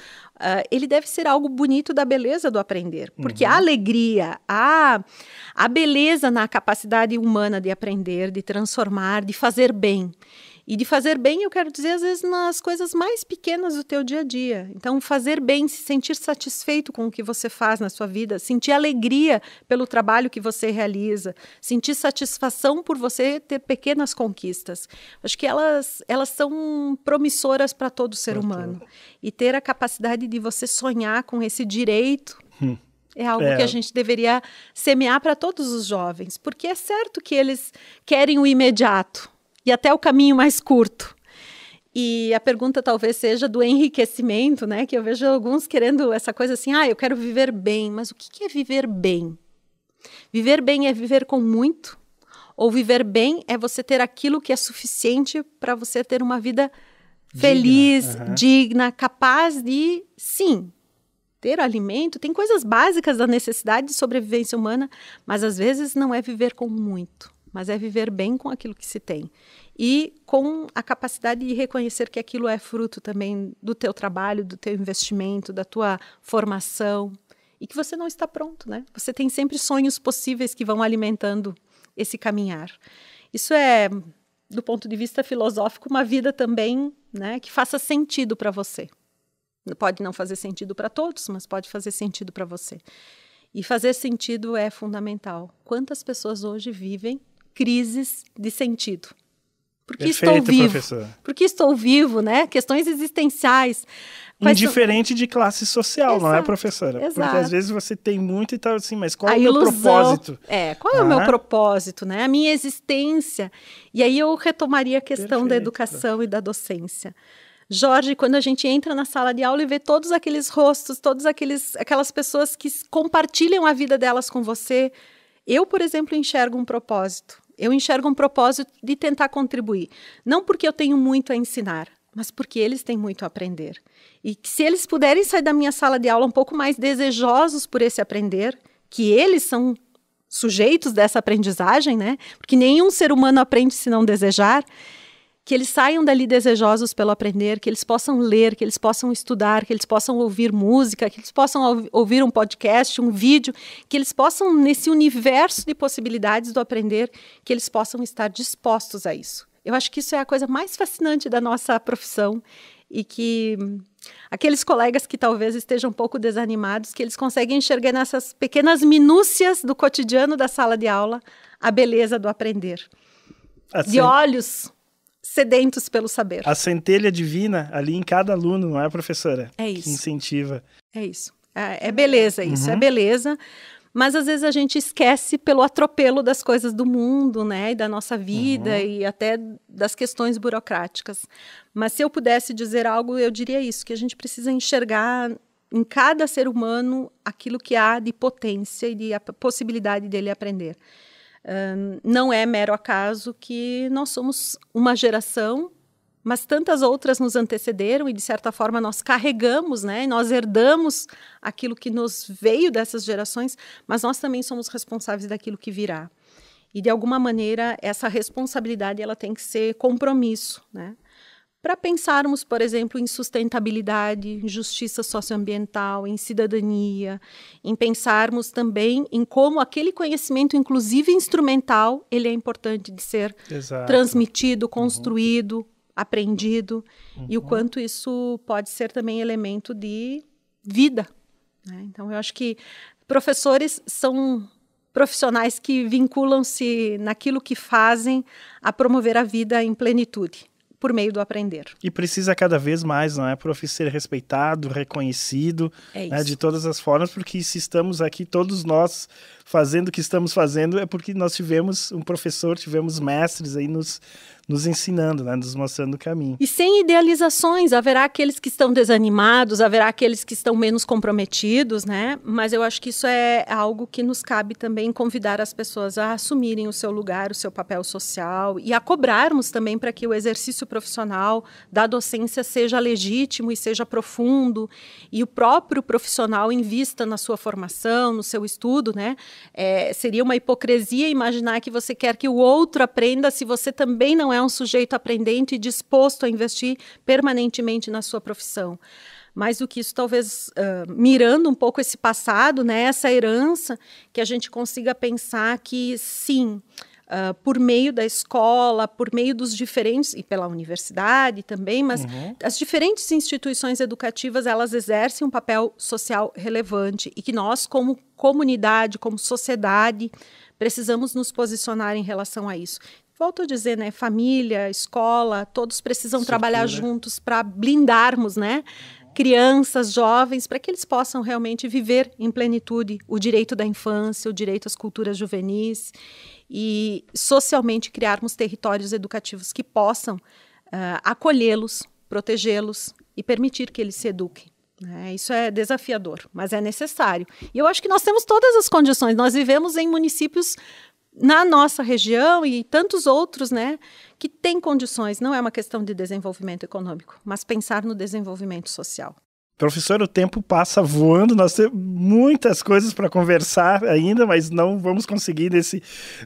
ele deve ser algo bonito da beleza do aprender, porque a alegria, a beleza na capacidade humana de aprender, de transformar, de fazer bem. E de fazer bem, eu quero dizer, às vezes, nas coisas mais pequenas do teu dia a dia. Então, fazer bem, se sentir satisfeito com o que você faz na sua vida, sentir alegria pelo trabalho que você realiza, sentir satisfação por você ter pequenas conquistas. Acho que elas são promissoras para todo ser humano. E ter a capacidade de você sonhar com esse direito... É algo que a gente deveria semear para todos os jovens, porque é certo que eles querem o imediato e até o caminho mais curto. E a pergunta talvez seja do enriquecimento, né? Que eu vejo alguns querendo essa coisa assim, eu quero viver bem. Mas o que é viver bem? Viver bem é viver com muito? Ou viver bem é você ter aquilo que é suficiente para você ter uma vida feliz, digna, capaz de, sim, ter alimento? Tem coisas básicas da necessidade de sobrevivência humana, mas às vezes não é viver com muito, mas é viver bem com aquilo que se tem. E com a capacidade de reconhecer que aquilo é fruto também do teu trabalho, do teu investimento, da tua formação, e que você não está pronto, né? Você tem sempre sonhos possíveis que vão alimentando esse caminhar. Isso é, do ponto de vista filosófico, uma vida também, né, que faça sentido para você. Pode não fazer sentido para todos, mas pode fazer sentido para você. E fazer sentido é fundamental. Quantas pessoas hoje vivem crises de sentido? Porque estou vivo. Professor. Porque estou vivo, né? Questões existenciais. Indiferente de classe social, não é, professora? Exato. Porque às vezes você tem muito e tá assim, mas qual é o meu propósito? Qual é o meu propósito, né? A minha existência. E aí eu retomaria a questão da educação e da docência. Jorge, quando a gente entra na sala de aula e vê todos aqueles rostos, aquelas pessoas que compartilham a vida delas com você, eu, por exemplo, enxergo um propósito. Eu enxergo um propósito de tentar contribuir. Não porque eu tenho muito a ensinar, mas porque eles têm muito a aprender. E que se eles puderem sair da minha sala de aula um pouco mais desejosos por esse aprender, que eles são sujeitos dessa aprendizagem, né? Porque nenhum ser humano aprende se não desejar, que eles saiam dali desejosos pelo aprender, que eles possam ler, que eles possam estudar, que eles possam ouvir música, que eles possam ouvir um podcast, um vídeo, que eles possam, nesse universo de possibilidades do aprender, que eles possam estar dispostos a isso. Eu acho que isso é a coisa mais fascinante da nossa profissão e que aqueles colegas que talvez estejam um pouco desanimados, que eles conseguem enxergar nessas pequenas minúcias do cotidiano da sala de aula a beleza do aprender. Assim, de olhos sedentos pelo saber. A centelha divina ali em cada aluno, não é, professora? É isso. Que incentiva. É isso. É beleza isso, é beleza. Mas às vezes a gente esquece pelo atropelo das coisas do mundo, né? E da nossa vida e até das questões burocráticas. Mas se eu pudesse dizer algo, eu diria isso, que a gente precisa enxergar em cada ser humano aquilo que há de potência e de possibilidade dele aprender. Não é mero acaso que nós somos uma geração, mas tantas outras nos antecederam e, de certa forma, nós carregamos, né? Nós herdamos aquilo que nos veio dessas gerações, mas nós também somos responsáveis daquilo que virá. E, de alguma maneira, essa responsabilidade ela tem que ser compromisso, né? Para pensarmos, por exemplo, em sustentabilidade, em justiça socioambiental, em cidadania, em pensarmos também em como aquele conhecimento, inclusive instrumental, ele é importante de ser transmitido, construído, aprendido, e o quanto isso pode ser também elemento de vida, né? Então, eu acho que professores são profissionais que vinculam-se naquilo que fazem a promover a vida em plenitude, por meio do aprender. E precisa cada vez mais, não é, prof, ser respeitado, reconhecido, né, de todas as formas, porque se estamos aqui, todos nós, fazendo o que estamos fazendo, é porque nós tivemos um professor, tivemos mestres aí nos ensinando, né, nos mostrando o caminho. E sem idealizações, haverá aqueles que estão desanimados, haverá aqueles que estão menos comprometidos, né? Mas eu acho que isso é algo que nos cabe também convidar as pessoas a assumirem o seu lugar, o seu papel social e a cobrarmos também para que o exercício profissional da docência seja legítimo e seja profundo e o próprio profissional invista na sua formação, no seu estudo, né? Seria uma hipocrisia imaginar que você quer que o outro aprenda se você também não é um sujeito aprendente e disposto a investir permanentemente na sua profissão. Mais do que isso, talvez mirando um pouco esse passado, né, essa herança, que a gente consiga pensar que, sim, por meio da escola, por meio dos diferentes, e pela universidade também, mas as diferentes instituições educativas, elas exercem um papel social relevante e que nós, como comunidade, como sociedade, precisamos nos posicionar em relação a isso. Volto a dizer, né, família, escola, todos precisam trabalhar juntos para blindarmos, né, crianças, jovens, para que eles possam realmente viver em plenitude o direito da infância, o direito às culturas juvenis e socialmente criarmos territórios educativos que possam acolhê-los, protegê-los e permitir que eles se eduquem. Isso é desafiador, mas é necessário. E eu acho que nós temos todas as condições. Nós vivemos em municípios na nossa região e tantos outros, né, que têm condições. Não é uma questão de desenvolvimento econômico, mas pensar no desenvolvimento social. Professor, o tempo passa voando, nós temos muitas coisas para conversar ainda, mas não vamos conseguir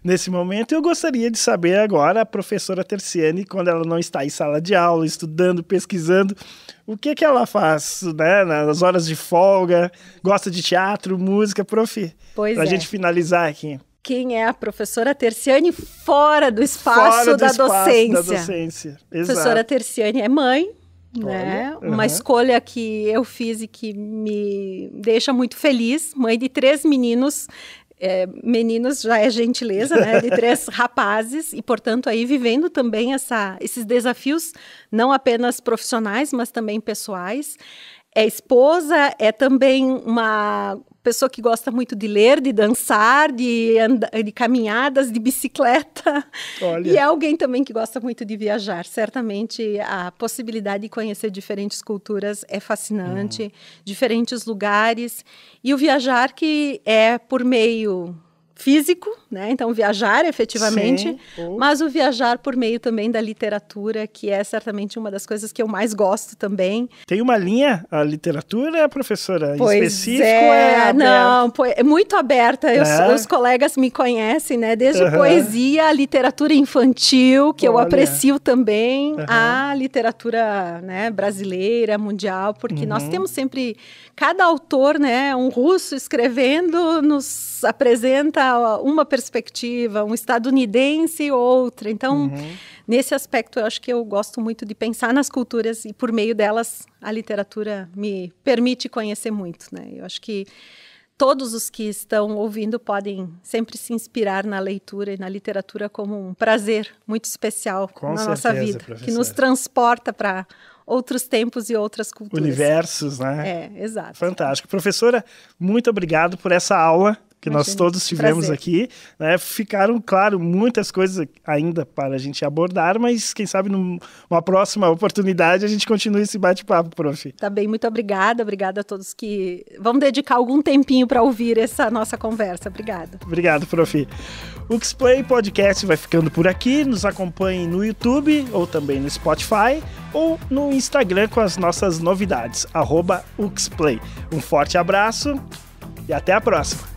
nesse momento. Eu gostaria de saber agora, a professora Terciane, quando ela não está em sala de aula, estudando, pesquisando, o que ela faz, né, nas horas de folga? Gosta de teatro, música, prof? Para a gente finalizar aqui. Quem é a professora Terciane fora do espaço da docência. A professora Terciane é mãe, né? Uma escolha que eu fiz e que me deixa muito feliz. Mãe de 3 meninos, meninos já é gentileza, né? De 3 rapazes e, portanto, aí vivendo também esses desafios, não apenas profissionais, mas também pessoais. É esposa, é também uma pessoa que gosta muito de ler, de dançar, de caminhadas, de bicicleta. Olha. E é alguém também que gosta muito de viajar. Certamente a possibilidade de conhecer diferentes culturas é fascinante, diferentes lugares. E o viajar que é por meio físico, né? Então viajar efetivamente, mas o viajar por meio também da literatura, que é certamente uma das coisas que eu mais gosto também. Tem uma linha, a literatura, professora, específica? Não, é muito aberta. Os colegas me conhecem, né? Desde poesia, a literatura infantil, que eu aprecio também, a literatura, né, brasileira, mundial, porque nós temos sempre, cada autor, né, um russo escrevendo, nos apresenta uma perspectiva, um estadunidense outra. Então, nesse aspecto, eu acho que eu gosto muito de pensar nas culturas e, por meio delas, a literatura me permite conhecer muito, né? Eu acho que todos os que estão ouvindo podem sempre se inspirar na leitura e na literatura como um prazer muito especial na nossa vida, professora, que nos transporta para outros tempos e outras culturas. Universos, né? Exato. Fantástico. Professora, muito obrigado por essa aula que nós todos tivemos aqui, né? Ficaram, claro, muitas coisas ainda para a gente abordar, mas quem sabe numa próxima oportunidade a gente continue esse bate-papo, prof. Tá bem, muito obrigada a todos que vão dedicar algum tempinho para ouvir essa nossa conversa. Obrigada. Obrigado, prof. O UXPlay Podcast vai ficando por aqui, nos acompanhe no YouTube ou também no Spotify ou no Instagram com as nossas novidades, @UXPlay. Um forte abraço e até a próxima.